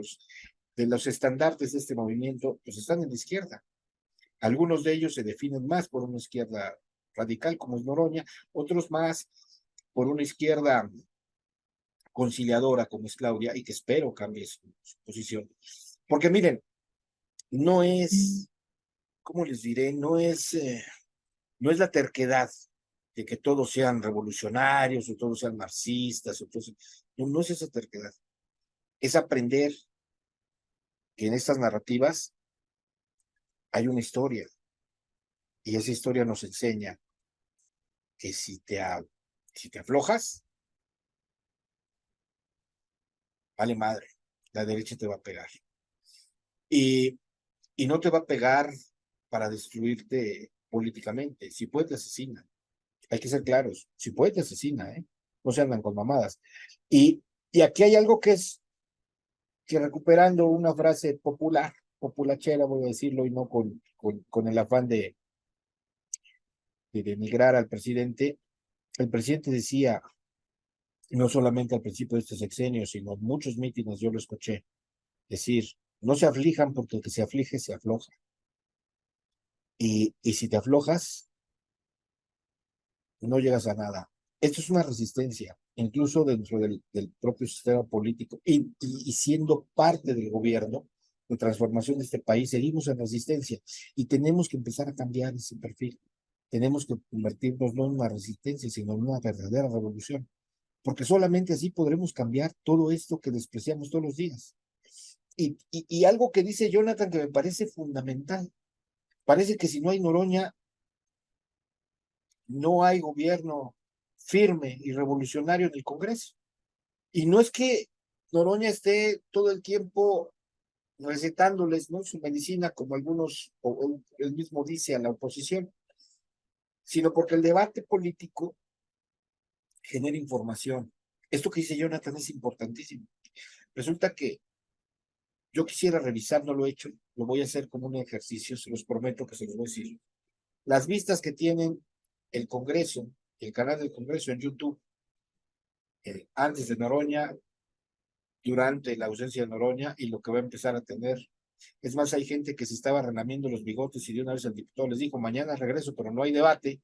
Speaker 1: los estandartes de este movimiento, pues están en la izquierda. Algunos de ellos se definen más por una izquierda radical, como es Noroña, otros más por una izquierda conciliadora, como es Claudia, y que espero cambie su posición. Porque miren, no es, ¿cómo les diré? No es la terquedad de que todos sean revolucionarios o todos sean marxistas, o todos, no, no es esa terquedad. Es aprender que en estas narrativas hay una historia, y esa historia nos enseña que si te aflojas, vale madre, la derecha te va a pegar. Y, y no te va a pegar para destruirte políticamente. Si puede, te asesina. Hay que ser claros. Si puede, te asesina, ¿eh? No se andan con mamadas. Y aquí hay algo que recuperando una frase popular, populachera, voy a decirlo, y no con el afán de denigrar al presidente. El presidente decía, no solamente al principio de este sexenio, sino en muchos mítines yo lo escuché decir, no se aflijan porque el que se aflige se afloja. Y si te aflojas, no llegas a nada. Esto es una resistencia, incluso dentro del propio sistema político y siendo parte del gobierno de transformación de este país, seguimos en resistencia y tenemos que empezar a cambiar ese perfil. Tenemos que convertirnos no en una resistencia, sino en una verdadera revolución, porque solamente así podremos cambiar todo esto que despreciamos todos los días. Y algo que dice Jonathan que me parece fundamental, parece que si no hay Noroña, no hay gobierno firme y revolucionario en el Congreso. Y no es que Noroña esté todo el tiempo recetándoles, ¿no?, su medicina, como algunos, o él mismo dice a la oposición, sino porque el debate político genera información. Esto que dice Jonathan es importantísimo. Resulta que yo quisiera revisar, no lo he hecho, lo voy a hacer como un ejercicio, se los prometo que se los voy a decir. Las vistas que tienen el Congreso, el canal del Congreso en YouTube, antes de Noroña, durante la ausencia de Noroña y lo que va a empezar a tener. Es más, hay gente que se estaba relamiendo los bigotes y de una vez el diputado les dijo, mañana regreso, pero no hay debate,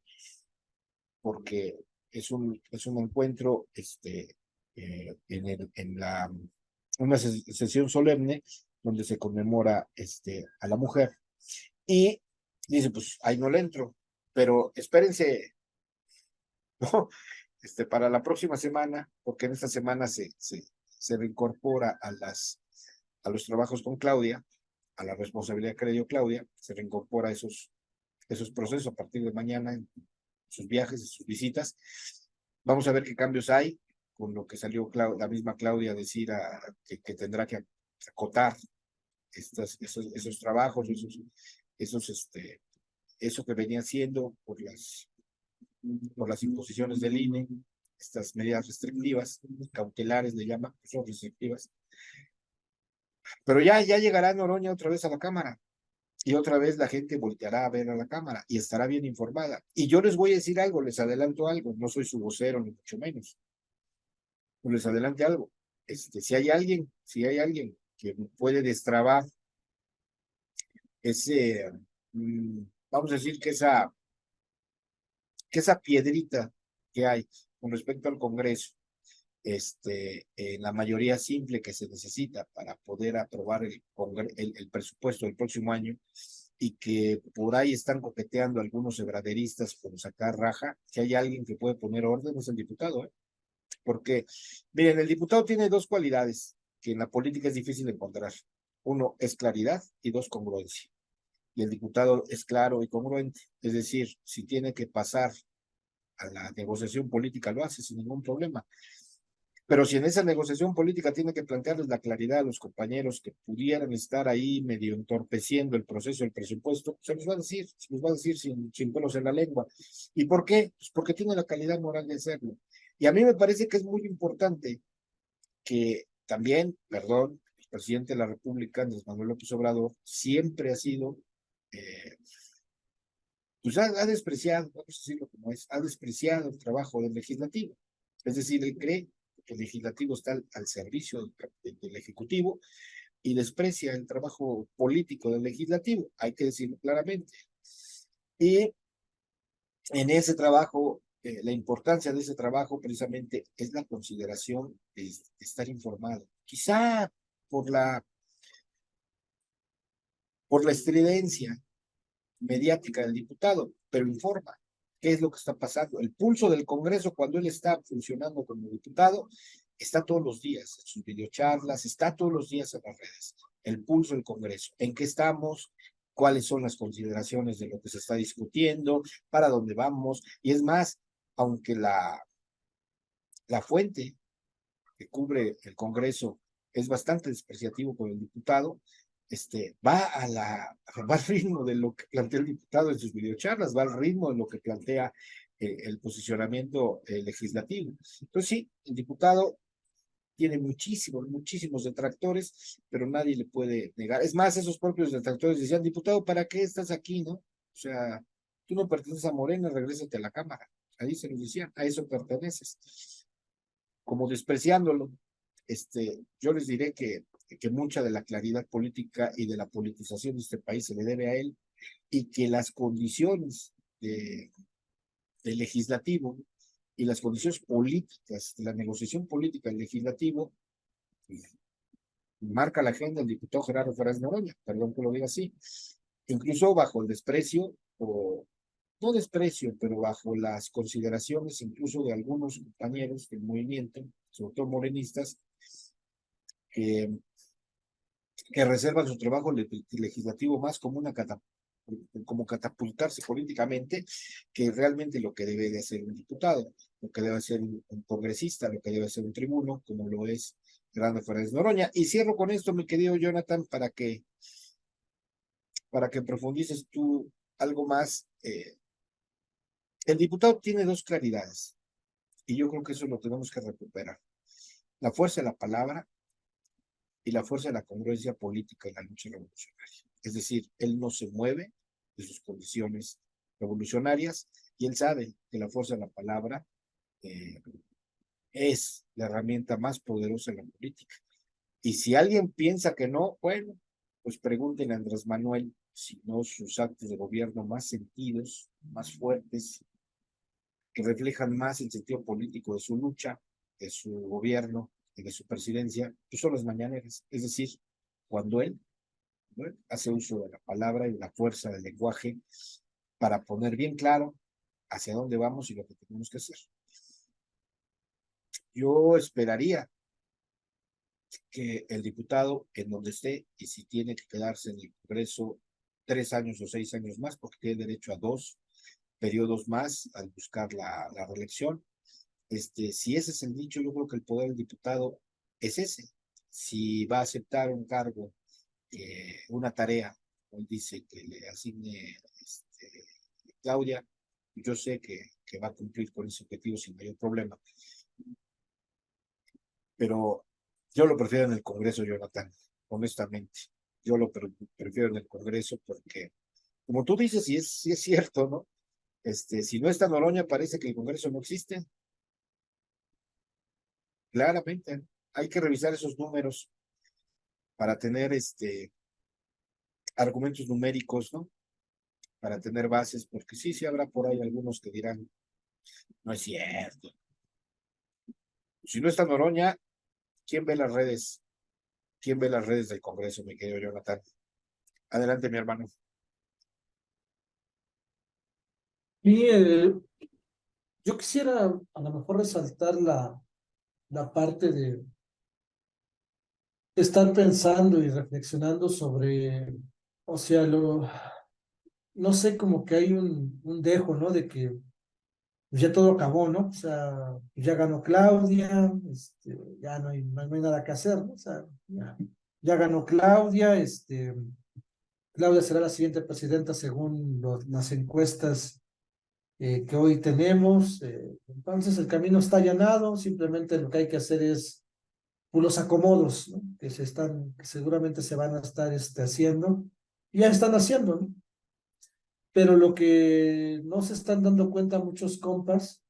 Speaker 1: porque es un encuentro una sesión solemne donde se conmemora a la mujer. Y dice, pues ahí no le entro, pero espérense, ¿no? Para la próxima semana, porque en esta semana se reincorpora a los trabajos con Claudia, a la responsabilidad que le dio Claudia, se reincorpora a esos procesos a partir de mañana en sus viajes, en sus visitas. Vamos a ver qué cambios hay con lo que salió la misma Claudia a decir que tendrá que acotar esos trabajos, eso que venía haciendo por las imposiciones del INE, estas medidas restrictivas, cautelares le llaman, son restrictivas. Pero ya llegará Noroña otra vez a la Cámara y otra vez la gente volteará a ver a la Cámara y estará bien informada. Y yo les voy a decir algo, les adelanto algo, no soy su vocero ni mucho menos, pero les adelante algo. Si hay alguien que puede destrabar ese, vamos a decir que esa piedrita que hay con respecto al Congreso en la mayoría simple que se necesita para poder aprobar el presupuesto del próximo año, y que por ahí están coqueteando algunos hebraderistas por sacar raja. Si hay alguien que puede poner orden, es el diputado, ¿eh? Porque, miren, el diputado tiene dos cualidades que en la política es difícil encontrar. Uno es claridad y dos, congruencia. Y el diputado es claro y congruente. Es decir, si tiene que pasar a la negociación política, lo hace sin ningún problema. Pero si en esa negociación política tiene que plantearles la claridad a los compañeros que pudieran estar ahí medio entorpeciendo el proceso del presupuesto, se los va a decir, se los va a decir sin pelos en la lengua. ¿Y por qué? Pues porque tiene la calidad moral de hacerlo. Y a mí me parece que es muy importante que también, perdón, el presidente de la República, Andrés Manuel López Obrador, siempre ha sido, pues ha despreciado, vamos a decirlo como es, ha despreciado el trabajo del legislativo. Es decir, él cree que el legislativo está al servicio del Ejecutivo y desprecia el trabajo político del legislativo, hay que decirlo claramente. Y en ese trabajo, la importancia de ese trabajo precisamente es la consideración de estar informado. Quizá por la, por la estridencia mediática del diputado, pero informa qué es lo que está pasando. El pulso del Congreso cuando él está funcionando como diputado está todos los días en sus videocharlas, está todos los días en las redes. El pulso del Congreso, en qué estamos, cuáles son las consideraciones de lo que se está discutiendo, para dónde vamos. Y es más, aunque la fuente que cubre el Congreso es bastante despreciativo con el diputado, va al ritmo de lo que plantea el diputado en sus videocharlas, va al ritmo de lo que plantea el posicionamiento legislativo. Entonces sí, el diputado tiene muchísimos detractores, pero nadie le puede negar. Es más, esos propios detractores decían, diputado, ¿para qué estás aquí, no? O sea, tú no perteneces a Morena, regrésate a la Cámara. Ahí se nos decían, a eso perteneces. Como despreciándolo. Yo les diré que mucha de la claridad política y de la politización de este país se le debe a él, y que las condiciones del legislativo y las condiciones políticas de la negociación política del legislativo marca la agenda del diputado Gerardo Fernández Noroña, perdón que lo diga así, incluso bajo el desprecio, o no desprecio, pero bajo las consideraciones incluso de algunos compañeros del movimiento, sobre todo morenistas, que que reservan su trabajo legislativo más como como catapultarse políticamente, que realmente lo que debe de hacer un diputado, lo que debe hacer un congresista, lo que debe hacer un tribuno, como lo es Fernando Fernández Noroña. Y cierro con esto, mi querido Jonathan, para que profundices tú algo más. El diputado tiene dos claridades, y yo creo que eso lo tenemos que recuperar: la fuerza de la palabra y la fuerza de la congruencia política en la lucha revolucionaria. Es decir, él no se mueve de sus condiciones revolucionarias, y él sabe que la fuerza de la palabra eh, es la herramienta más poderosa en la política. Y si alguien piensa que no, bueno, pues pregúntenle a Andrés Manuel si no sus actos de gobierno más sentidos, más fuertes, que reflejan más el sentido político de su lucha, de su gobierno y de su presidencia, pues son las mañaneras. Es decir, cuando él, ¿no?, hace uso de la palabra y de la fuerza del lenguaje para poner bien claro hacia dónde vamos y lo que tenemos que hacer. Yo esperaría que el diputado, en donde esté, y si tiene que quedarse en el Congreso 3 años o 6 años más, porque tiene derecho a 2 periodos más al buscar la reelección, si ese es el dicho, yo creo que el poder del diputado es ese. Si va a aceptar un cargo, una tarea, él dice que le asigne Claudia, yo sé que va a cumplir con ese objetivo sin mayor problema, pero yo lo prefiero en el Congreso, Jonathan, honestamente. Yo lo prefiero en el Congreso porque, como tú dices, sí es cierto, ¿no? Si no está Noroña, parece que el Congreso no existe, claramente. Hay que revisar esos números para tener argumentos numéricos, ¿no? Para tener bases, porque sí habrá por ahí algunos que dirán, no es cierto. Si no está Noroña, ¿quién ve las redes? ¿Quién ve las redes del Congreso, mi querido Jonathan? Adelante, mi hermano.
Speaker 2: Y yo quisiera a lo mejor resaltar la parte de estar pensando y reflexionando sobre, o sea, no sé, como que hay un dejo, ¿no? De que ya todo acabó, ¿no? O sea, ya ganó Claudia, ya no hay nada que hacer, ¿no? O sea, ya ganó Claudia, Claudia será la siguiente presidenta según las encuestas que hoy tenemos. Entonces el camino está allanado, simplemente lo que hay que hacer es los acomodos, ¿no? Que seguramente se van a estar haciendo, y ya están haciendo, ¿no? Pero lo que no se están dando cuenta muchos compas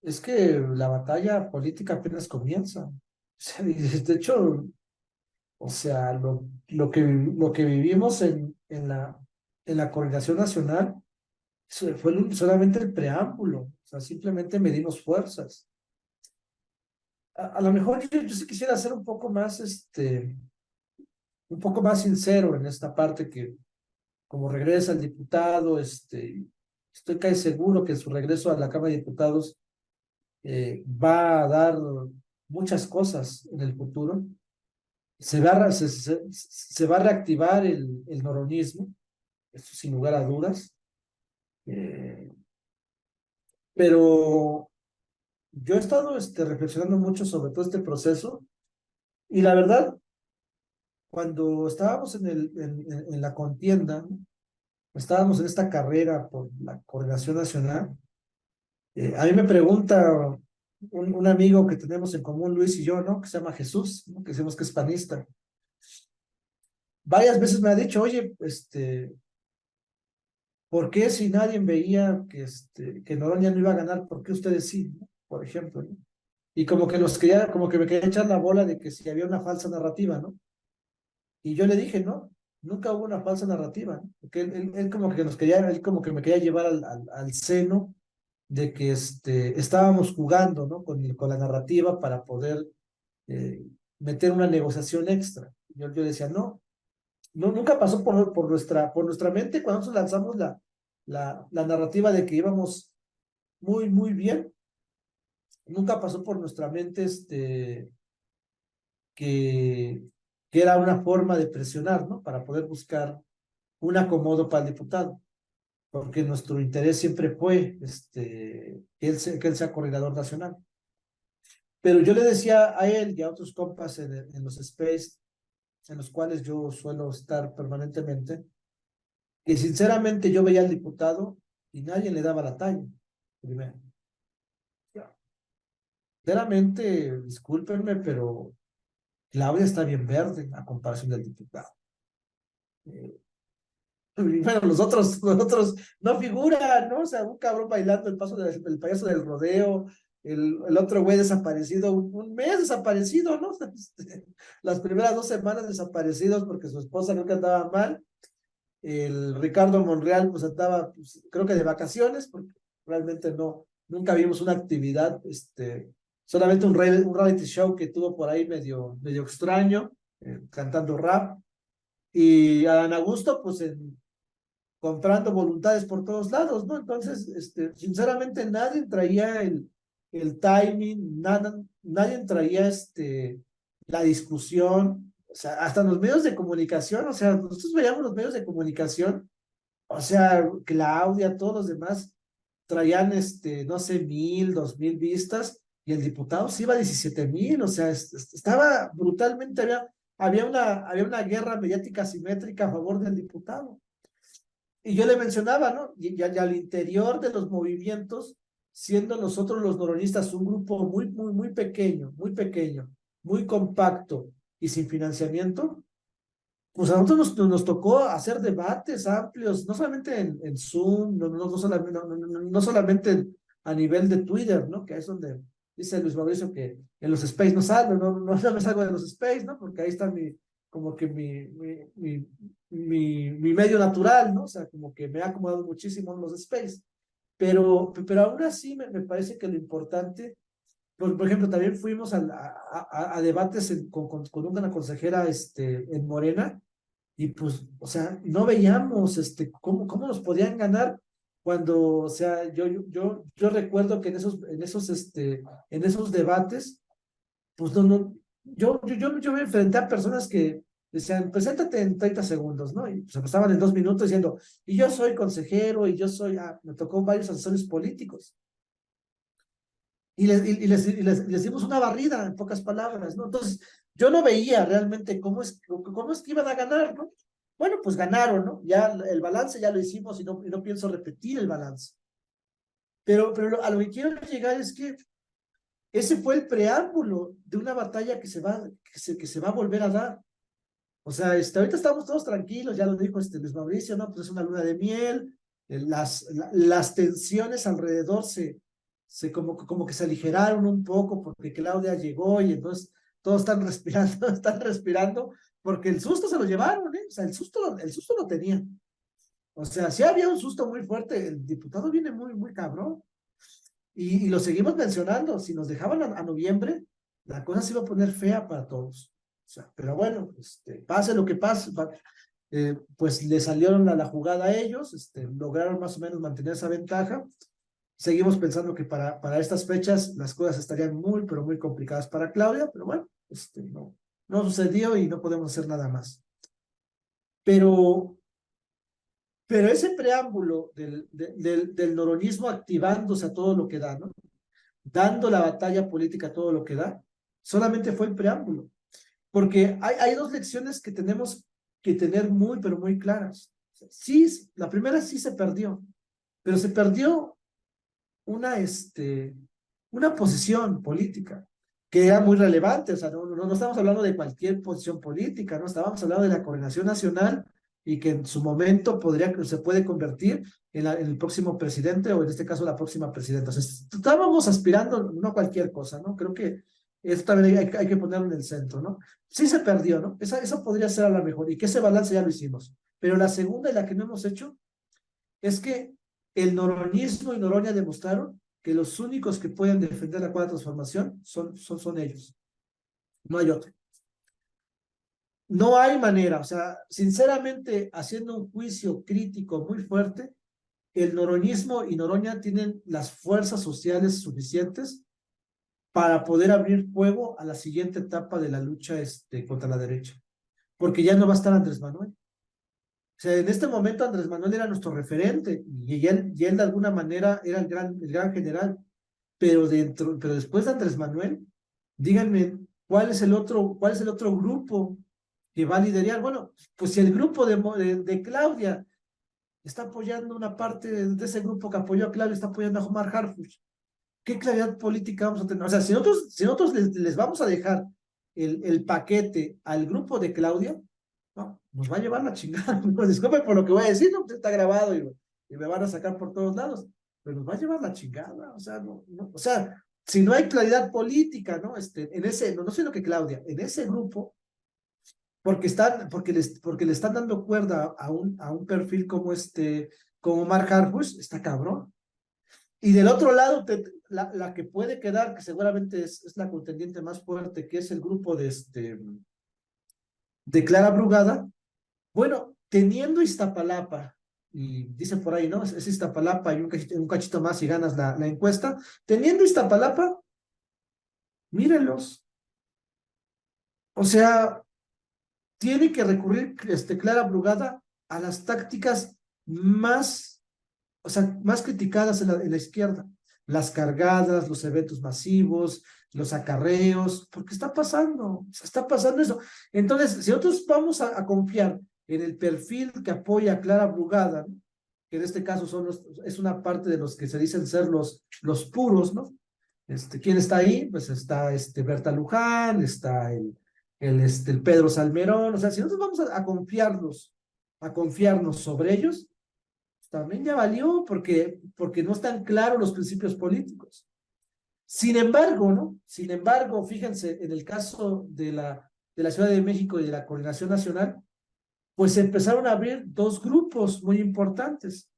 Speaker 2: es que la batalla política apenas comienza. O sea, y de hecho, o sea, lo que vivimos en la coordinación nacional fue solamente el preámbulo, o sea, simplemente medimos fuerzas. A lo mejor yo sí quisiera ser un poco más sincero en esta parte que como regresa el diputado, estoy casi seguro que su regreso a la Cámara de Diputados va a dar muchas cosas en el futuro. Se va a reactivar el noroñismo, eso sin lugar a dudas. Eh, pero yo he estado reflexionando mucho sobre todo este proceso y la verdad, cuando estábamos en la contienda, ¿no? Estábamos en esta carrera por la coordinación nacional. A mí me pregunta un amigo que tenemos en común, Luis y yo, ¿no? Que se llama Jesús, ¿no? Que decimos que es panista. Varias veces me ha dicho, oye, ¿por qué si nadie veía que Noroña no iba a ganar, por qué ustedes sí, ¿no? Por ejemplo, ¿no? Y como que me quería echar la bola de que si había una falsa narrativa, ¿no? Y yo le dije, no, nunca hubo una falsa narrativa, ¿no? Porque él como que él como que me quería llevar al seno de que estábamos jugando, ¿no? Con la narrativa para poder eh, meter una negociación extra. Yo decía, no, no, nunca pasó por nuestra mente cuando nosotros lanzamos la narrativa de que íbamos muy bien, nunca pasó por nuestra mente que, que era una forma de presionar, ¿no? Para poder buscar un acomodo para el diputado, porque nuestro interés siempre fue que él sea coordinador nacional. Pero yo le decía a él y a otros compas en los space en los cuales yo suelo estar permanentemente, que sinceramente yo veía al diputado y nadie le daba la talla. Primero, sinceramente, discúlpenme, pero Claudia está bien verde a comparación del diputado. Y bueno, los otros no figuran, ¿no? O sea, un cabrón bailando el payaso del rodeo, el otro güey desaparecido, un mes desaparecido, ¿no? Las primeras 2 semanas desaparecidos porque su esposa creo que andaba mal. El Ricardo Monreal, pues andaba, pues, creo que de vacaciones, porque realmente nunca vimos una actividad, solamente un reality show que tuvo por ahí medio extraño, cantando rap. Y Adán Augusto, pues comprando voluntades por todos lados, ¿no? Entonces, sinceramente nadie traía el timing, nadie traía la discusión, o sea, hasta los medios de comunicación, o sea, nosotros veíamos los medios de comunicación, o sea, Claudia, todos los demás traían, no sé, 1,000, 2,000 vistas, y el diputado se iba a 17,000, o sea, estaba brutalmente, había una guerra mediática asimétrica a favor del diputado. Y yo le mencionaba, ¿no? Y al interior de los movimientos, siendo nosotros los noronistas un grupo muy pequeño, muy compacto y sin financiamiento, pues a nosotros nos tocó hacer debates amplios, no solamente en Zoom, no solamente, no solamente a nivel de Twitter, ¿no? Que es donde dice Luis Mauricio que en los space no salgo, no me salgo de los space, ¿no? Porque ahí está como que mi medio natural, ¿no? O sea, como que me ha acomodado muchísimo en los space. Pero aún así me parece que lo importante por ejemplo, también fuimos a debates con una consejera en Morena, y pues, o sea, no veíamos cómo nos podían ganar cuando, o sea, yo recuerdo que en esos debates, pues yo me enfrenté a personas que decían, preséntate en 30 segundos, ¿no? Y se pasaban en 2 minutos diciendo, y yo soy consejero, y yo soy, me tocó varios asesores políticos. Y les dimos una barrida, en pocas palabras, ¿no? Entonces, yo no veía realmente cómo es que iban a ganar, ¿no? Bueno, pues ganaron, ¿no? Ya el balance ya lo hicimos y no pienso repetir el balance. Pero a lo que quiero llegar es que ese fue el preámbulo de una batalla que se va a volver a dar. O sea, ahorita estamos todos tranquilos, ya lo dijo Luis Mauricio, ¿no? Pues es una luna de miel, las tensiones alrededor como que se aligeraron un poco porque Claudia llegó y entonces todos están respirando, están respirando, porque el susto se lo llevaron, ¿eh? O sea, el susto lo tenían. O sea, sí había un susto muy fuerte, el diputado viene muy, muy cabrón, y lo seguimos mencionando, si nos dejaban a noviembre, la cosa se iba a poner fea para todos. O sea, pero bueno, pase lo que pase, pues le salieron a la jugada a ellos, lograron más o menos mantener esa ventaja. Seguimos pensando que para estas fechas las cosas estarían muy, pero muy complicadas para Claudia, pero bueno, no sucedió y no podemos hacer nada más. Pero, pero ese preámbulo del noroñismo activándose a todo lo que da, ¿no? Dando la batalla política a todo lo que da, solamente fue el preámbulo. Porque hay dos lecciones que tenemos que tener muy, pero muy claras. Sí, la primera sí se perdió, pero se perdió una posición política que era muy relevante. O sea, no estamos hablando de cualquier posición política, no estábamos hablando de la coordinación nacional y que en su momento se puede convertir en el próximo presidente o en este caso la próxima presidenta. O sea, estábamos aspirando no a cualquier cosa, ¿no? Creo que esto también hay que ponerlo en el centro, ¿no? Sí se perdió, ¿no? Esa podría ser a la mejor y que ese balance ya lo hicimos. Pero la segunda y la que no hemos hecho es que el noroñismo y Noroña demostraron que los únicos que pueden defender la cuarta transformación son ellos. No hay otro. No hay manera, o sea, sinceramente, haciendo un juicio crítico muy fuerte, el noroñismo y Noroña tienen las fuerzas sociales suficientes para poder abrir fuego a la siguiente etapa de la lucha contra la derecha, porque ya no va a estar Andrés Manuel. O sea, en este momento Andrés Manuel era nuestro referente y él de alguna manera era el gran general, pero después de Andrés Manuel, díganme, ¿cuál es el otro grupo que va a liderar? Bueno, pues si el grupo de Claudia está apoyando una parte de ese grupo que apoyó a Claudia, está apoyando a Omar Harfuch, ¿qué claridad política vamos a tener? O sea, si nosotros les vamos a dejar el paquete al grupo de Claudia, no, nos va a llevar la chingada. No, disculpe por lo que voy a decir, no, está grabado y me van a sacar por todos lados, pero nos va a llevar la chingada. O sea, o sea, si no hay claridad política, ¿no? No sé lo que Claudia, en ese grupo, porque le están dando cuerda a un perfil como Mark Harfuch, está cabrón. Y del otro lado, la que puede quedar, que seguramente es la contendiente más fuerte, que es el grupo de Clara Brugada. Bueno, teniendo Iztapalapa, y dice por ahí, ¿no? Es Iztapalapa y un cachito más y ganas la encuesta. Teniendo Iztapalapa, mírenlos. O sea, tiene que recurrir Clara Brugada a las tácticas más, o sea, más criticadas en la izquierda. Las cargadas, los eventos masivos, los acarreos, porque está pasando, o sea, está pasando eso. Entonces, si nosotros vamos a confiar en el perfil que apoya a Clara Brugada, ¿no? Que en este caso es una parte de los que se dicen ser los puros, ¿no? ¿Quién está ahí? Pues está Berta Luján, está el Pedro Salmerón. O sea, si nosotros vamos a confiarnos sobre ellos, pues también ya valió porque no están claros los principios políticos. Sin embargo, ¿no? Sin embargo, fíjense, en el caso de la Ciudad de México y de la Coordinación Nacional, pues se empezaron a abrir dos grupos muy importantes.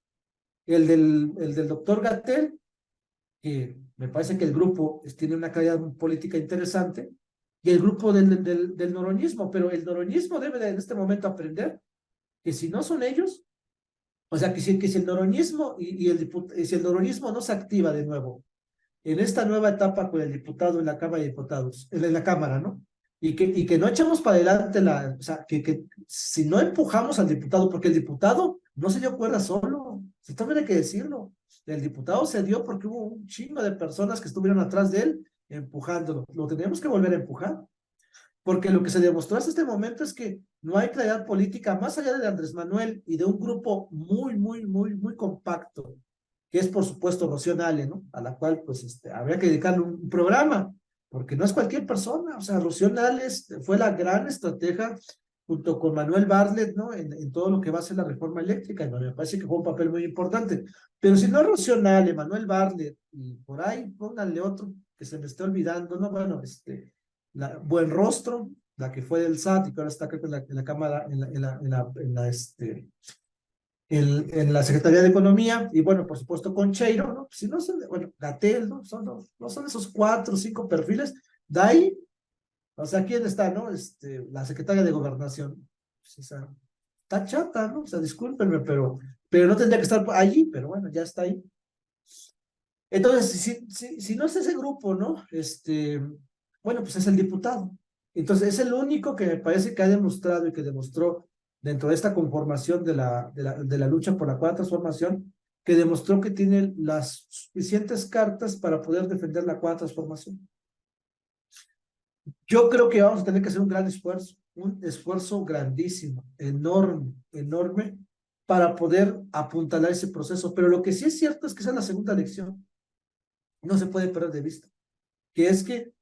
Speaker 2: El del doctor Gatell que me parece que el grupo tiene una calidad política interesante, y el grupo del noroñismo, pero el noroñismo debe en este momento aprender que si no son ellos, o sea, que si el noroñismo si el noroñismo no se activa de nuevo en esta nueva etapa con el diputado en la Cámara de Diputados, en la Cámara, ¿no? Y que no echamos para adelante o sea, que si no empujamos al diputado, porque el diputado no se dio cuerda solo, se también hay que decirlo, el diputado se dio porque hubo un chingo de personas que estuvieron atrás de él empujándolo, lo tenemos que volver a empujar, porque lo que se demostró hasta este momento es que no hay claridad política más allá de Andrés Manuel y de un grupo muy compacto, que es por supuesto Rocío Nale, ¿no? A la cual pues habría que dedicarle un programa, porque no es cualquier persona, o sea, Rocío Nale fue la gran estratega junto con Manuel Bartlett, ¿no? En todo lo que va a ser la reforma eléctrica, y me parece que fue un papel muy importante. Pero si no es Rocío Nale, Manuel Bartlett, y por ahí pónganle otro que se me esté olvidando, ¿no? Bueno, Buen Rostro, la que fue del SAT y que ahora está creo que en la Cámara, en la Secretaría de Economía, y bueno, por supuesto Concheiro, ¿no? Si no son, bueno, Gatell, ¿no? No son esos 4 o 5 perfiles. De ahí, o sea, ¿quién está, no? La Secretaria de Gobernación. Pues, o sea, está chata, ¿no? O sea, discúlpenme, pero no tendría que estar allí, pero bueno, ya está ahí. Entonces, si no es ese grupo, ¿no? Bueno, pues es el diputado. Entonces, es el único que me parece que ha demostrado y que demostró dentro de esta conformación de la lucha por la cuarta transformación, que demostró que tiene las suficientes cartas para poder defender la cuarta transformación. Yo creo que vamos a tener que hacer un gran esfuerzo, un esfuerzo grandísimo, enorme, para poder apuntalar ese proceso. Pero lo que sí es cierto es que esa es la segunda elección. No se puede perder de vista, que es que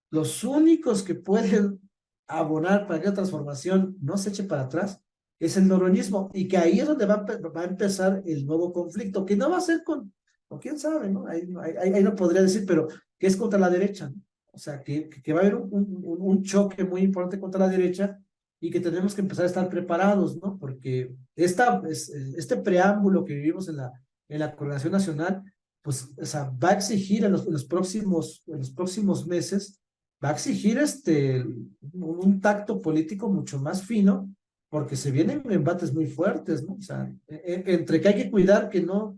Speaker 2: los únicos que pueden abonar para que la transformación no se eche para atrás es el noroñismo, y que ahí es donde va a empezar el nuevo conflicto, que no va a ser o quién sabe, ¿no? Ahí no podría decir, pero que es contra la derecha, ¿no? O sea, que va a haber un choque muy importante contra la derecha, y que tenemos que empezar a estar preparados, ¿no? Porque este preámbulo que vivimos en la Coordinación Nacional, pues, o sea, va a exigir en los próximos meses, va a exigir un tacto político mucho más fino, porque se vienen embates muy fuertes, ¿no? O sea, entre que hay que cuidar que no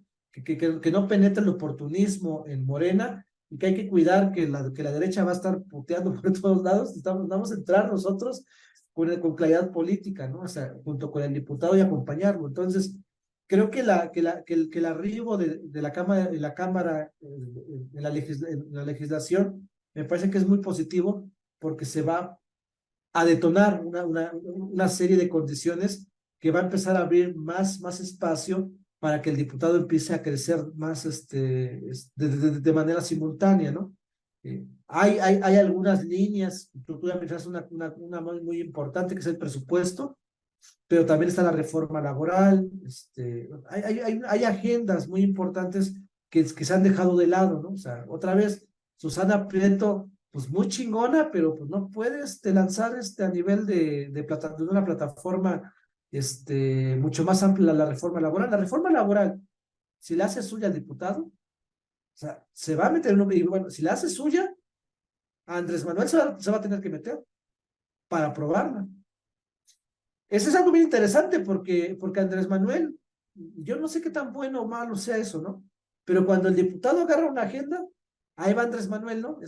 Speaker 2: penetre el oportunismo en Morena, y que hay que cuidar que la derecha va a estar puteando por todos lados, vamos a entrar nosotros con claridad política, ¿no? O sea, junto con el diputado y acompañarlo. Entonces, creo que el arribo de la Cámara en la legislación me parece que es muy positivo, porque se va a detonar una serie de condiciones que va a empezar a abrir más espacio para que el diputado empiece a crecer más de manera simultánea, ¿no? Hay algunas líneas, tú ya mencionaste una muy importante, que es el presupuesto, pero también está la reforma laboral, hay agendas muy importantes que se han dejado de lado, ¿no? O sea, otra vez, Susana Prieto, pues muy chingona, pero pues no puedes lanzar a nivel de una plataforma mucho más amplia la reforma laboral. La reforma laboral, si la hace suya el diputado, o sea, se va a meter en y bueno, si la hace suya, Andrés Manuel se va a tener que meter para aprobarla. Eso es algo bien interesante, porque Andrés Manuel, yo no sé qué tan bueno o malo sea eso, ¿no? Pero cuando el diputado agarra una agenda, ahí va Andrés Manuel, ¿no?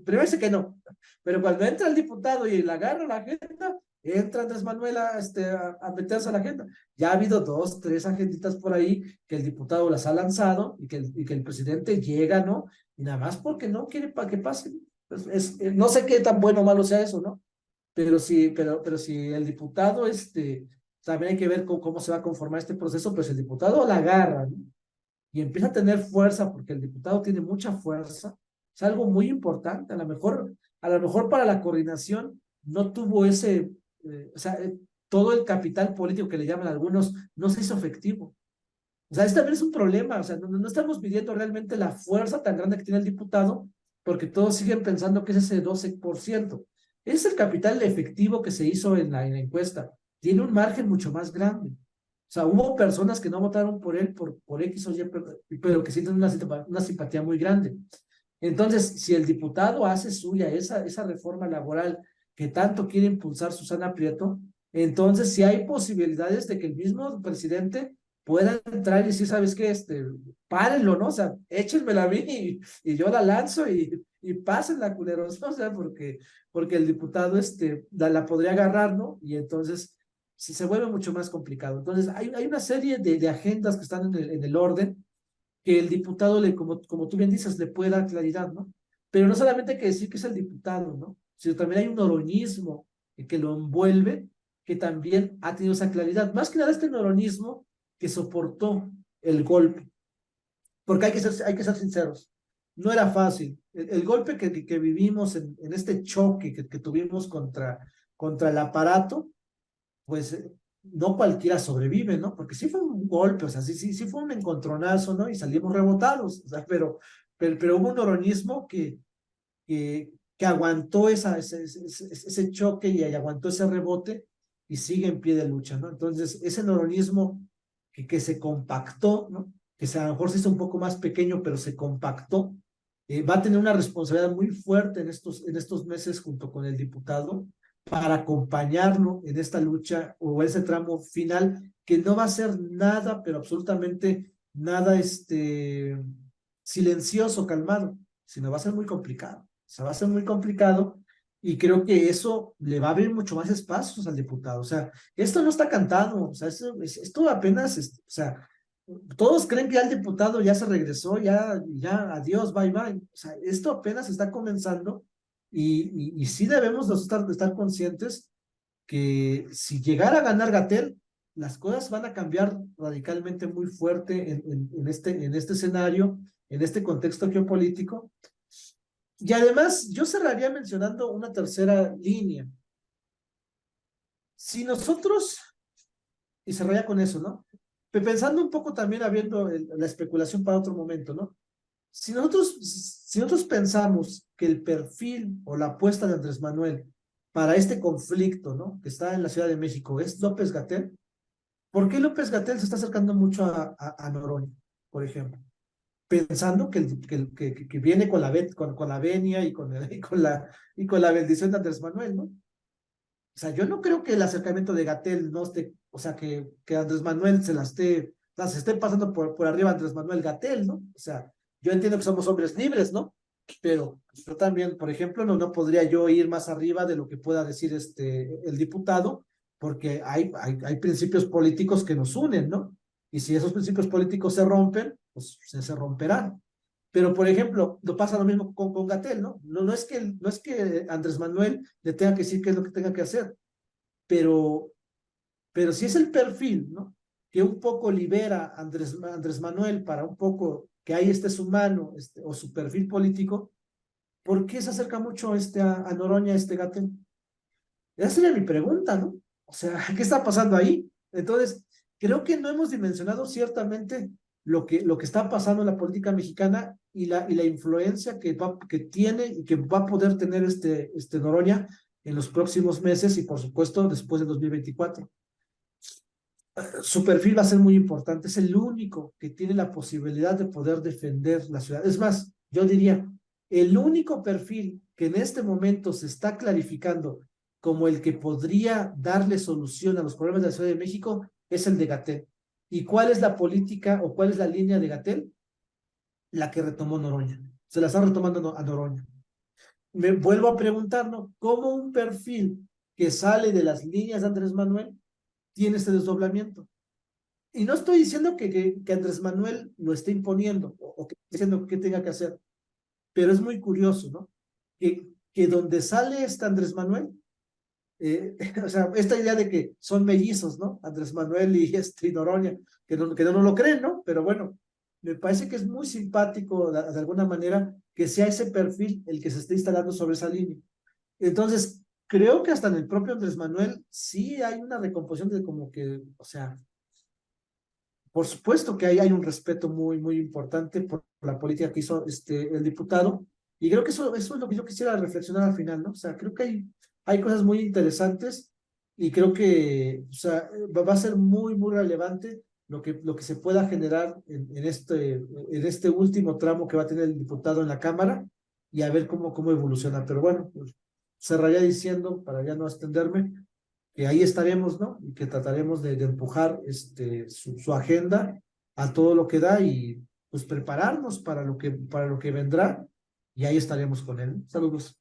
Speaker 2: Primero dice que no, pero cuando entra el diputado y le agarra la agenda, entra Andrés Manuel a meterse a la agenda. Ya ha habido 2, 3 agenditas por ahí que el diputado las ha lanzado, y que el presidente llega, ¿no? Y nada más porque no quiere para que pase. No sé qué tan bueno o malo sea eso, ¿no? Pero si el diputado, también hay que ver cómo se va a conformar este proceso, pues el diputado la agarra, ¿no? Y empieza a tener fuerza, porque el diputado tiene mucha fuerza, es algo muy importante. A lo mejor para la coordinación no tuvo o sea, todo el capital político que le llaman algunos no se hizo efectivo. O sea, este también es un problema. O sea, no estamos midiendo realmente la fuerza tan grande que tiene el diputado, porque todos siguen pensando que es ese 12%. Es el capital efectivo que se hizo en la encuesta. Tiene un margen mucho más grande. O sea, hubo personas que no votaron por él por X o Y, pero que sienten una simpatía muy grande. Entonces, si el diputado hace suya esa reforma laboral que tanto quiere impulsar Susana Prieto, entonces sí hay posibilidades de que el mismo presidente pueda entrar y decir, ¿sabes qué? Párenlo, ¿no? O sea, échenmela a mí y yo la lanzo y pásenla, culeros, ¿no? O sea, porque el diputado la podría agarrar, ¿no? Y entonces se vuelve mucho más complicado. Entonces, hay una serie de agendas que están en el orden que el diputado, como tú bien dices, le puede dar claridad, ¿no? Pero no solamente hay que decir que es el diputado, ¿no? Sino también hay un noroñismo que lo envuelve, que también ha tenido esa claridad. Más que nada este noroñismo que soportó el golpe, porque hay que ser sinceros, no era fácil. El golpe que vivimos en este choque que tuvimos contra el aparato, pues no cualquiera sobrevive, ¿no? Porque sí fue un golpe, o sea, sí fue un encontronazo, ¿no? Y salimos rebotados, o sea, pero hubo un oronismo que aguantó ese choque y aguantó ese rebote y sigue en pie de lucha, ¿no? Entonces, ese noronismo que se compactó, ¿no? Que a lo mejor se hizo un poco más pequeño, pero se compactó, va a tener una responsabilidad muy fuerte en estos meses junto con el diputado para acompañarlo en esta lucha o ese tramo final que no va a ser nada, pero absolutamente nada silencioso, calmado, sino va a ser muy complicado. O sea, va a ser muy complicado y creo que eso le va a abrir mucho más espacios al diputado. O sea, esto no está cantado, o sea, esto apenas, o sea, todos creen que ya el diputado ya se regresó, ya, adiós, bye, bye. O sea, esto apenas está comenzando y sí debemos de estar conscientes que si llegara a ganar Gatell, las cosas van a cambiar radicalmente muy fuerte en este escenario, en este contexto geopolítico. Y además, yo cerraría mencionando una tercera línea. Si nosotros, y cerraría con eso, ¿no? Pensando un poco también, habiendo la especulación para otro momento, ¿no? Si nosotros pensamos que el perfil o la apuesta de Andrés Manuel para este conflicto, ¿no? Que está en la Ciudad de México, es López-Gatell, ¿por qué López-Gatell se está acercando mucho a Noroña, por ejemplo? Pensando que viene con la venia y con la bendición de Andrés Manuel, ¿no? O sea, yo no creo que el acercamiento de Gatell no esté, o sea, que Andrés Manuel o sea, se esté pasando por arriba Andrés Manuel Gatell, ¿no? O sea, yo entiendo que somos hombres libres, ¿no? Pero yo también, por ejemplo, no podría yo ir más arriba de lo que pueda decir el diputado, porque hay principios políticos que nos unen, ¿no? Y si esos principios políticos se rompen, pues se romperán. Pero, por ejemplo, no pasa lo mismo con Gatell, ¿no? No es que Andrés Manuel le tenga que decir qué es lo que tenga que hacer, pero, pero si es el perfil, ¿no? Que un poco libera a Andrés Manuel para un poco que ahí esté su mano o su perfil político, ¿por qué se acerca mucho a Noroña, Gatell? Esa sería mi pregunta, ¿no? O sea, ¿qué está pasando ahí? Entonces, creo que no hemos dimensionado ciertamente lo que está pasando en la política mexicana y la influencia que tiene y que va a poder tener Noroña en los próximos meses y, por supuesto, después de 2024. Su perfil va a ser muy importante, es el único que tiene la posibilidad de poder defender la ciudad. Es más, yo diría, el único perfil que en este momento se está clarificando como el que podría darle solución a los problemas de la Ciudad de México es el de Gatell. ¿Y cuál es la política o cuál es la línea de Gatell? La que retomó Noroña. Se la está retomando a Noroña. Me vuelvo a preguntar, ¿no? ¿Cómo un perfil que sale de las líneas de Andrés Manuel tiene este desdoblamiento? Y no estoy diciendo que Andrés Manuel lo esté imponiendo o que esté diciendo qué tenga que hacer, pero es muy curioso, ¿no? Que donde sale Andrés Manuel, o sea, esta idea de que son mellizos, ¿no? Andrés Manuel y Noroña, que no lo creen, ¿no? Pero bueno, me parece que es muy simpático de alguna manera que sea ese perfil el que se esté instalando sobre esa línea. Entonces, creo que hasta en el propio Andrés Manuel sí hay una recomposición de como que, o sea, por supuesto que ahí hay un respeto muy, muy importante por la política que hizo el diputado, y creo que eso es lo que yo quisiera reflexionar al final, ¿no? O sea, creo que hay cosas muy interesantes y creo que, o sea, va a ser muy, muy relevante lo que se pueda generar en este último tramo que va a tener el diputado en la Cámara y a ver cómo evoluciona. Pero bueno, pues, cerraría diciendo, para ya no extenderme, que ahí estaremos, ¿no? Y que trataremos de empujar su agenda a todo lo que da y pues prepararnos para lo que vendrá y ahí estaremos con él. Saludos.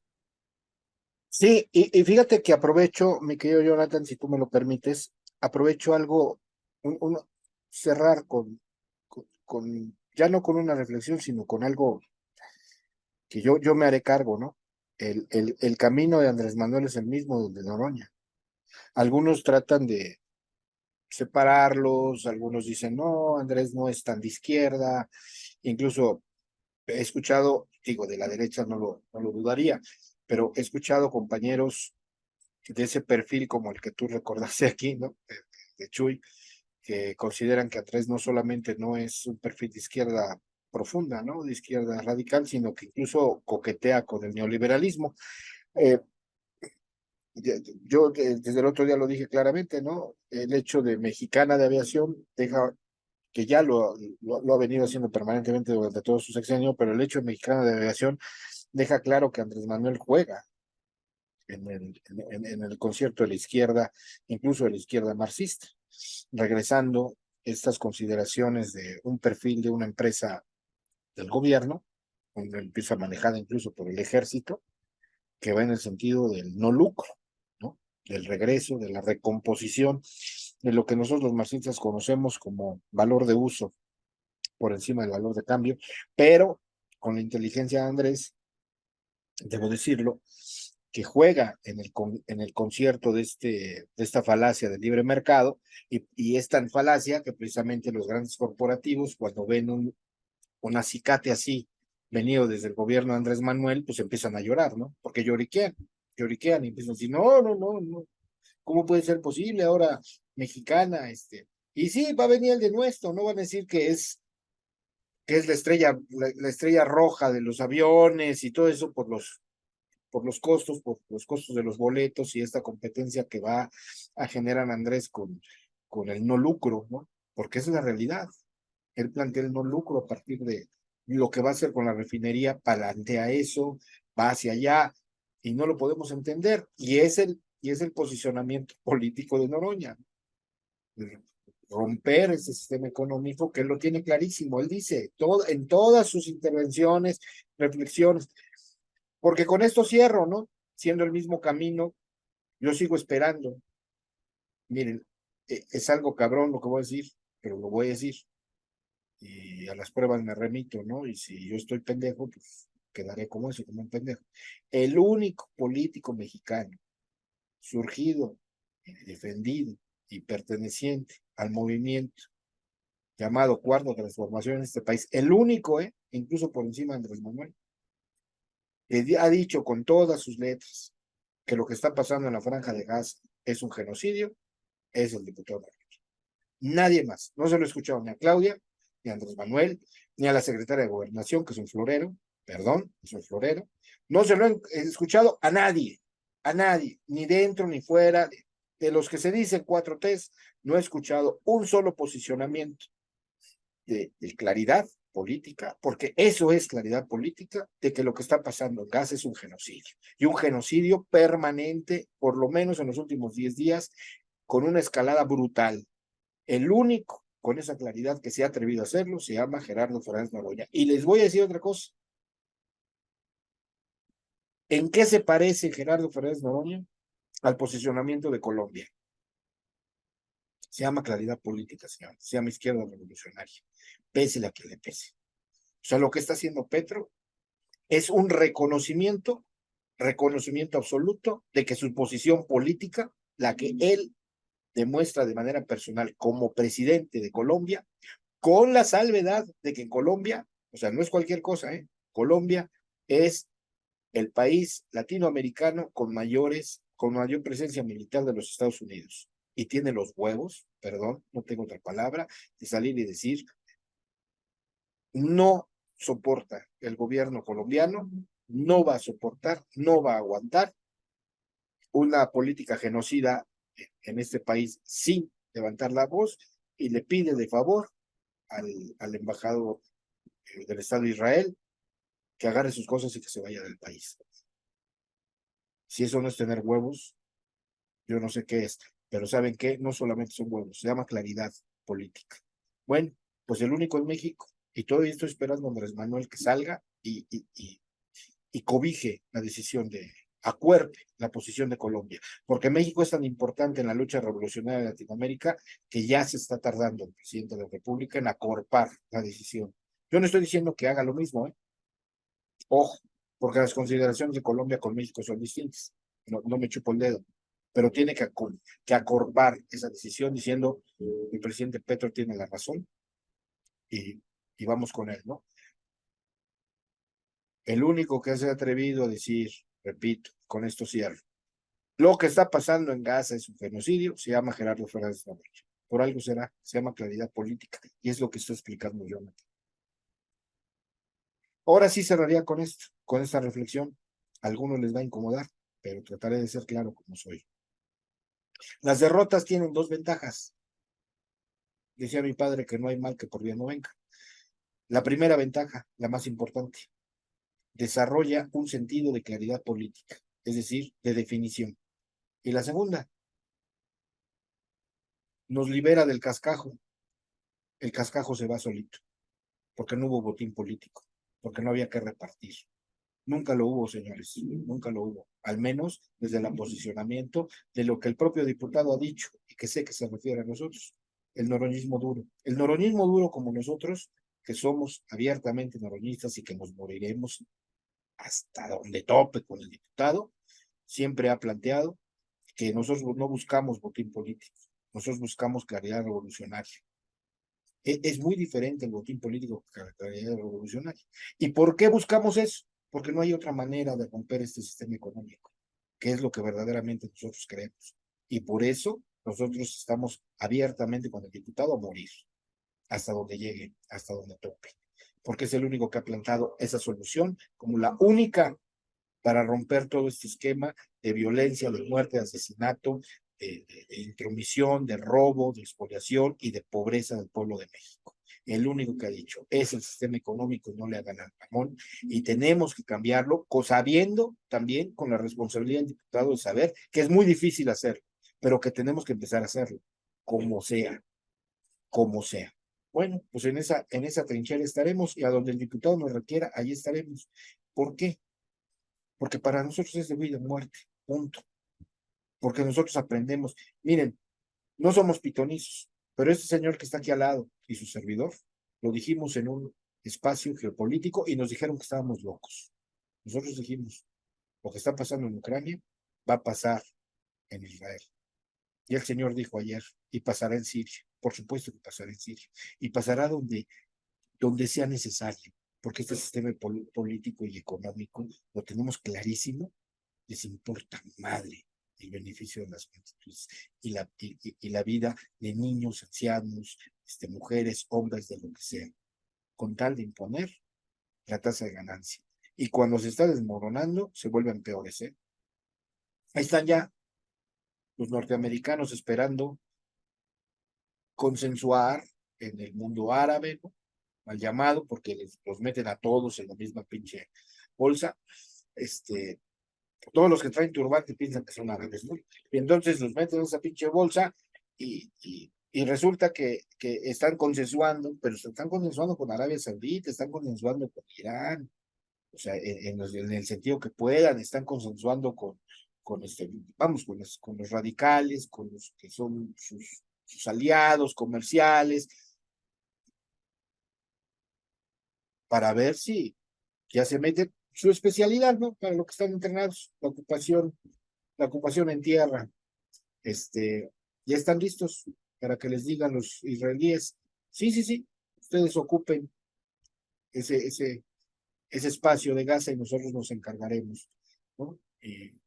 Speaker 1: Sí, y fíjate que aprovecho, mi querido Jonathan, si tú me lo permites, aprovecho algo, cerrar ya no con una reflexión, sino con algo que yo me haré cargo, ¿no? El camino de Andrés Manuel es el mismo del de Noroña. Algunos tratan de separarlos, algunos dicen, no, Andrés no es tan de izquierda, incluso he escuchado, digo, de la derecha no lo dudaría, pero he escuchado compañeros de ese perfil como el que tú recordaste aquí, ¿no? De Chuy, que consideran que Andrés no solamente no es un perfil de izquierda profunda, ¿no? De izquierda radical, sino que incluso coquetea con el neoliberalismo. Eh, desde el otro día lo dije claramente, ¿no? El hecho de Mexicana de Aviación deja que ya lo ha venido haciendo permanentemente durante todo su sexenio, pero el hecho de Mexicana de Aviación deja claro que Andrés Manuel juega en el concierto de la izquierda, incluso de la izquierda marxista, regresando estas consideraciones de un perfil de una empresa del gobierno, una empresa manejada incluso por el ejército, que va en el sentido del no lucro, ¿no? Del regreso, de la recomposición, de lo que nosotros los marxistas conocemos como valor de uso por encima del valor de cambio, pero con la inteligencia de Andrés, debo decirlo, que juega en el concierto de esta falacia del libre mercado, y es tan falacia que precisamente los grandes corporativos, cuando ven un acicate así, venido desde el gobierno de Andrés Manuel, pues empiezan a llorar, ¿no? Porque lloriquean y empiezan a decir, no, ¿cómo puede ser posible ahora Mexicana? Y sí, va a venir el de nuestro, no van a decir que es la estrella roja de los aviones y todo eso por los costos de los boletos y esta competencia que va a generar Andrés con el no lucro, ¿no? Porque esa es la realidad. Él plantea el no lucro a partir de lo que va a hacer con la refinería, plantea eso, va hacia allá, y no lo podemos entender. Y es el posicionamiento político de Noroña, romper ese sistema económico que él lo tiene clarísimo. Él dice en todas sus intervenciones, reflexiones, porque con esto cierro, ¿no? Siendo el mismo camino, yo sigo esperando. Miren, es algo cabrón lo que voy a decir, pero lo voy a decir. Y a las pruebas me remito, ¿no? Y si yo estoy pendejo, pues quedaré como eso, como un pendejo. El único político mexicano surgido, defendido y perteneciente al movimiento llamado Cuarta Transformación en este país, el único, incluso por encima de Andrés Manuel, que ha dicho con todas sus letras que lo que está pasando en la Franja de Gaza es un genocidio, es el diputado. Nadie más. No se lo he escuchado ni a Claudia, ni a Andrés Manuel, ni a la secretaria de Gobernación, que es un florero, perdón, es un florero. No se lo he escuchado a nadie, ni dentro ni fuera. De los que se dicen cuatro T's, no he escuchado un solo posicionamiento de claridad política, porque eso es claridad política, de que lo que está pasando en Gaza es un genocidio, y un genocidio permanente, por lo menos en los últimos 10 días, con una escalada brutal. El único con esa claridad que se ha atrevido a hacerlo se llama Gerardo Fernández Noroña. Y les voy a decir otra cosa. ¿En qué se parece Gerardo Fernández Noroña al posicionamiento de Colombia? Se llama claridad política, señor. Se llama izquierda revolucionaria. Pese la que le pese. O sea, lo que está haciendo Petro es un reconocimiento absoluto de que su posición política, la que él demuestra de manera personal como presidente de Colombia, con la salvedad de que en Colombia, o sea, no es cualquier cosa, Colombia es el país latinoamericano con mayor presencia militar de los Estados Unidos. Y tiene los huevos, perdón, no tengo otra palabra, de salir y decir, no soporta el gobierno colombiano, no va a soportar, no va a aguantar una política genocida en este país sin levantar la voz y le pide de favor al embajador del Estado de Israel que agarre sus cosas y que se vaya del país. Si eso no es tener huevos, yo no sé qué es, pero ¿saben qué? No solamente son huevos, se llama claridad política. Bueno, pues el único en México, y todavía estoy esperando a Andrés Manuel que salga y cobije la decisión de, acuerpe la posición de Colombia, porque México es tan importante en la lucha revolucionaria de Latinoamérica que ya se está tardando el presidente de la República en acorpar la decisión. Yo no estoy diciendo que haga lo mismo, ojo, porque las consideraciones de Colombia con México son distintas, no me chupo el dedo, pero tiene que acorpar esa decisión diciendo el presidente Petro tiene la razón y vamos con él, ¿no? El único que se ha atrevido a decir, repito, con esto cierro, lo que está pasando en Gaza es un genocidio, se llama Gerardo Fernández Noroña. Por algo será, se llama claridad política, y es lo que estoy explicando yo. Ahora sí cerraría con esto, con esta reflexión. A algunos les va a incomodar, pero trataré de ser claro como soy. Las derrotas tienen dos ventajas. Decía mi padre que no hay mal que por bien no venga. La primera ventaja, la más importante, desarrolla un sentido de claridad política, es decir, de definición. Y la segunda, nos libera del cascajo. El cascajo se va solito, porque no hubo botín político, porque no había que repartir. Nunca lo hubo, señores, nunca lo hubo, al menos desde el posicionamiento de lo que el propio diputado ha dicho, y que sé que se refiere a nosotros, el noroñismo duro. El noroñismo duro como nosotros, que somos abiertamente noroñistas y que nos moriremos hasta donde tope con el diputado, siempre ha planteado que nosotros no buscamos botín político, nosotros buscamos claridad revolucionaria. Es muy diferente el botín político que la claridad revolucionaria. ¿Y por qué buscamos eso? Porque no hay otra manera de romper este sistema económico, que es lo que verdaderamente nosotros creemos. Y por eso nosotros estamos abiertamente con el diputado a morir, hasta donde llegue, hasta donde tope. Porque es el único que ha plantado esa solución como la única para romper todo este esquema de violencia, de muerte, de asesinato, de intromisión, de robo, de expoliación y de pobreza del pueblo de México. El único que ha dicho es el sistema económico, no le hagan al jamón, y tenemos que cambiarlo, sabiendo también con la responsabilidad del diputado de saber que es muy difícil hacerlo, pero que tenemos que empezar a hacerlo, como sea, como sea. Bueno, pues en esa trinchera estaremos y a donde el diputado nos requiera, ahí estaremos. ¿Por qué? Porque para nosotros es de vida o muerte, punto. Porque nosotros aprendemos. Miren, no somos pitonizos, pero este señor que está aquí al lado y su servidor, lo dijimos en un espacio geopolítico y nos dijeron que estábamos locos. Nosotros dijimos, lo que está pasando en Ucrania va a pasar en Israel. Y el Señor dijo ayer, y pasará en Siria. Por supuesto que pasará en Siria. Y pasará donde sea necesario, porque este sistema político y económico lo tenemos clarísimo, les importa madre el beneficio de las multitudes y la vida de niños, ancianos, mujeres, hombres, de lo que sea, con tal de imponer la tasa de ganancia. Y cuando se está desmoronando, se vuelven peores. Ahí están ya los norteamericanos esperando consensuar en el mundo árabe, ¿no? Mal llamado, porque los meten a todos en la misma pinche bolsa. Todos los que traen turbante piensan que son árabes, ¿no? Y entonces los meten en esa pinche bolsa y resulta que están consensuando, pero se están consensuando con Arabia Saudita, están consensuando con Irán, o sea, en el sentido que puedan, están consensuando con vamos, con los radicales, con los que son sus aliados comerciales, para ver si ya se mete su especialidad, ¿no? Para lo que están entrenados, la ocupación en tierra. Ya están listos para que les digan los israelíes, sí, sí, sí, ustedes ocupen ese, ese espacio de Gaza y nosotros nos encargaremos, ¿no?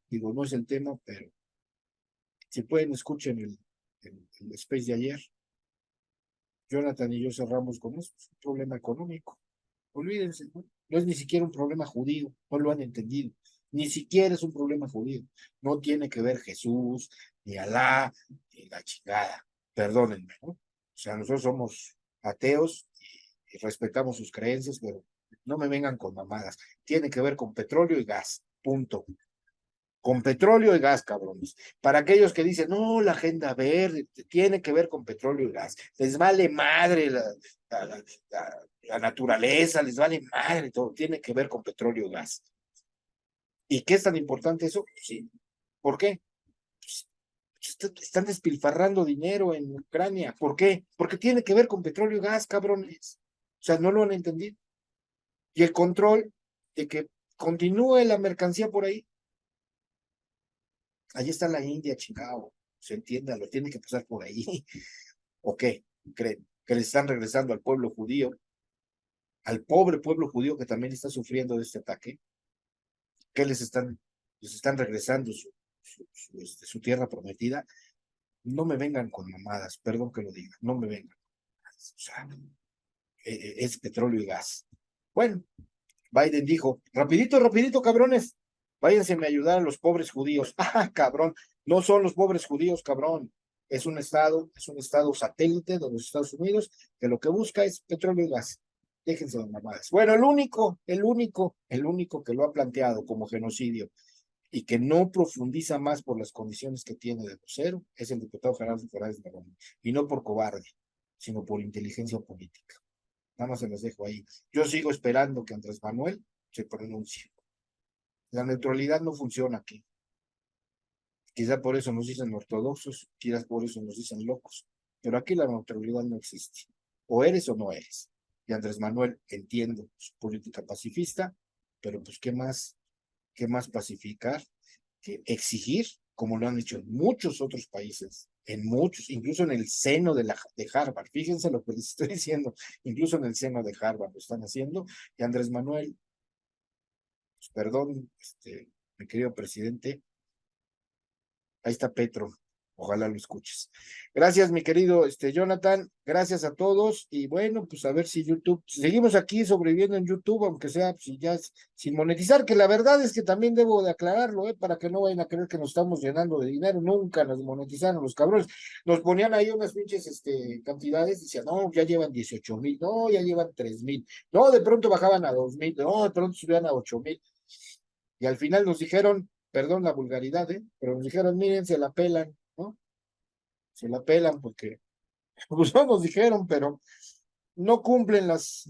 Speaker 1: Digo, no es el tema, pero si pueden, escuchen el space de ayer. Jonathan y yo cerramos con eso, es un problema económico. Olvídense, ¿no? No es ni siquiera un problema judío, no lo han entendido. Ni siquiera es un problema judío. No tiene que ver Jesús, ni Alá, ni la chingada. Perdónenme, ¿no? O sea, nosotros somos ateos y respetamos sus creencias, pero no me vengan con mamadas. Tiene que ver con petróleo y gas. Punto. Con petróleo y gas, cabrones. Para aquellos que dicen, no, la agenda verde tiene que ver con petróleo y gas. Les vale madre la, la, la naturaleza, les vale madre todo. Tiene que ver con petróleo y gas. ¿Y qué es tan importante eso? Sí. ¿Por qué? Pues, están despilfarrando dinero en Ucrania. ¿Por qué? Porque tiene que ver con petróleo y gas, cabrones. O sea, no lo han entendido. Y el control de que continúe la mercancía por ahí. Allí está la India, chingado. Se entienda, lo tiene que pasar por ahí. ¿O qué? ¿Creen? Que le están regresando al pueblo judío, al pobre pueblo judío que también está sufriendo de este ataque. ¿Qué les están regresando su tierra prometida? No me vengan con mamadas, perdón que lo diga, no me vengan. O sea, es petróleo y gas. Bueno, Biden dijo, rapidito, rapidito, cabrones, váyanse a ayudar a los pobres judíos. Ah, cabrón, no son los pobres judíos, cabrón. Es un estado satélite de los Estados Unidos que lo que busca es petróleo y gas. Déjense de mamadas. Bueno, el único que lo ha planteado como genocidio y que no profundiza más por las condiciones que tiene de vocero es el diputado Gerardo Fernández Noroña. Y no por cobarde, sino por inteligencia política. Nada más se los dejo ahí. Yo sigo esperando que Andrés Manuel se pronuncie. La neutralidad no funciona aquí. Quizá por eso nos dicen ortodoxos, quizás por eso nos dicen locos. Pero aquí la neutralidad no existe. O eres o no eres. Y Andrés Manuel, entiendo su política pacifista, pero pues qué más pacificar que exigir, como lo han hecho en muchos otros países, en muchos, incluso en el seno de Harvard. Fíjense lo que les estoy diciendo, incluso en el seno de Harvard lo están haciendo. Y Andrés Manuel, pues, perdón, mi querido presidente, ahí está Petro. Ojalá lo escuches. Gracias, mi querido Jonathan. Gracias a todos. Y bueno, pues a ver si YouTube, seguimos aquí sobreviviendo en YouTube, aunque sea pues, ya sin monetizar, que la verdad es que también debo de aclararlo, para que no vayan a creer que nos estamos llenando de dinero. Nunca nos monetizaron los cabrones. Nos ponían ahí unas pinches cantidades, decían, no, ya llevan 18,000, no, ya llevan 3,000, no, de pronto bajaban a 2,000, no, de pronto subían a 8,000. Y al final nos dijeron, perdón la vulgaridad, pero nos dijeron, miren, se la pelan, ¿no? Se la pelan porque, pues no nos dijeron, pero no cumplen las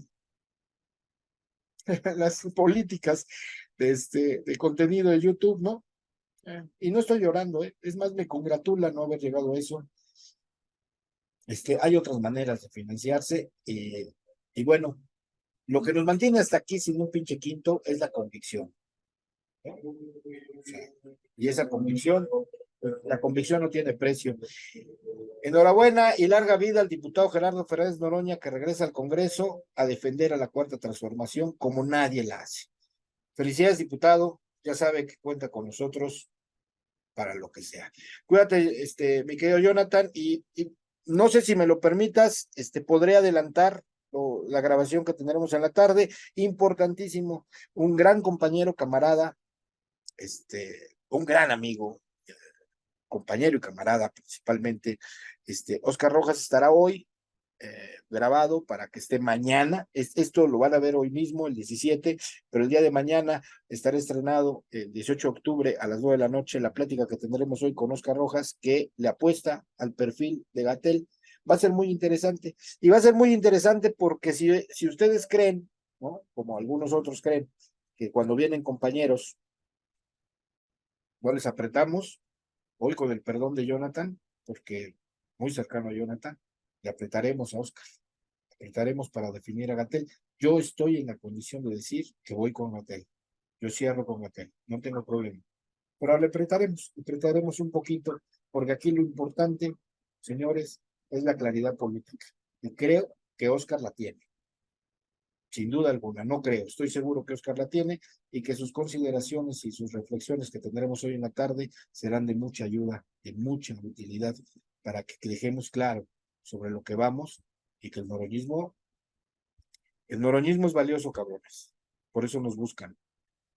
Speaker 1: políticas de contenido de YouTube, ¿no? Y no estoy llorando, es más, me congratula no haber llegado a eso. Hay otras maneras de financiarse y bueno, lo que nos mantiene hasta aquí sin un pinche quinto es la convicción. ¿No? O sea, y esa convicción, la convicción no tiene precio. Enhorabuena y larga vida al diputado Gerardo Fernández Noroña que regresa al Congreso a defender a la Cuarta Transformación como nadie la hace. Felicidades, diputado. Ya sabe que cuenta con nosotros para lo que sea. Cuídate, mi querido Jonathan, y no sé si me lo permitas, podré adelantar la grabación que tendremos en la tarde. Importantísimo, un gran compañero, camarada, un gran amigo, compañero y camarada principalmente. Oscar Rojas estará hoy grabado para que esté mañana. Esto lo van a ver hoy mismo, el 17, pero el día de mañana estará estrenado el 18 de octubre a las 9 de la noche la plática que tendremos hoy con Oscar Rojas, que le apuesta al perfil de Gatell. Va a ser muy interesante. Y va a ser muy interesante porque si ustedes creen, ¿no? Como algunos otros creen, que cuando vienen compañeros no les apretamos, hoy con el perdón de Jonathan, porque muy cercano a Jonathan, le apretaremos a Oscar, apretaremos para definir a Gatell. Yo estoy en la condición de decir que voy con Gatell. Yo cierro con Gatell, no tengo problema. Pero le apretaremos un poquito, porque aquí lo importante, señores, es la claridad política. Y creo que Oscar la tiene. Sin duda alguna, no creo, estoy seguro que Oscar la tiene y que sus consideraciones y sus reflexiones que tendremos hoy en la tarde serán de mucha ayuda, de mucha utilidad para que dejemos claro sobre lo que vamos y que el noroñismo es valioso, cabrones. Por eso nos buscan.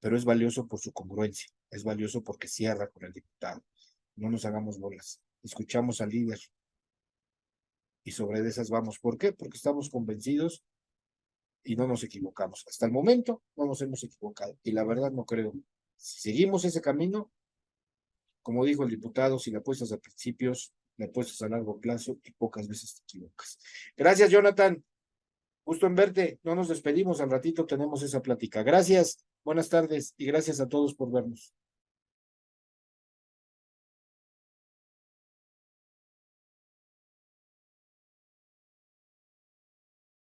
Speaker 1: pero es valioso por su congruencia, es valioso porque cierra con el diputado. No nos hagamos bolas, escuchamos al líder y sobre esas vamos. ¿Por qué? Porque estamos convencidos y no nos equivocamos. Hasta el momento no nos hemos equivocado y la verdad no creo. Si seguimos ese camino, como dijo el diputado, si le apuestas a principios, le apuestas a largo plazo y pocas veces te equivocas. Gracias, Jonathan. Gusto en verte. No nos despedimos. Al ratito tenemos esa plática. Gracias. Buenas tardes y gracias a todos por vernos.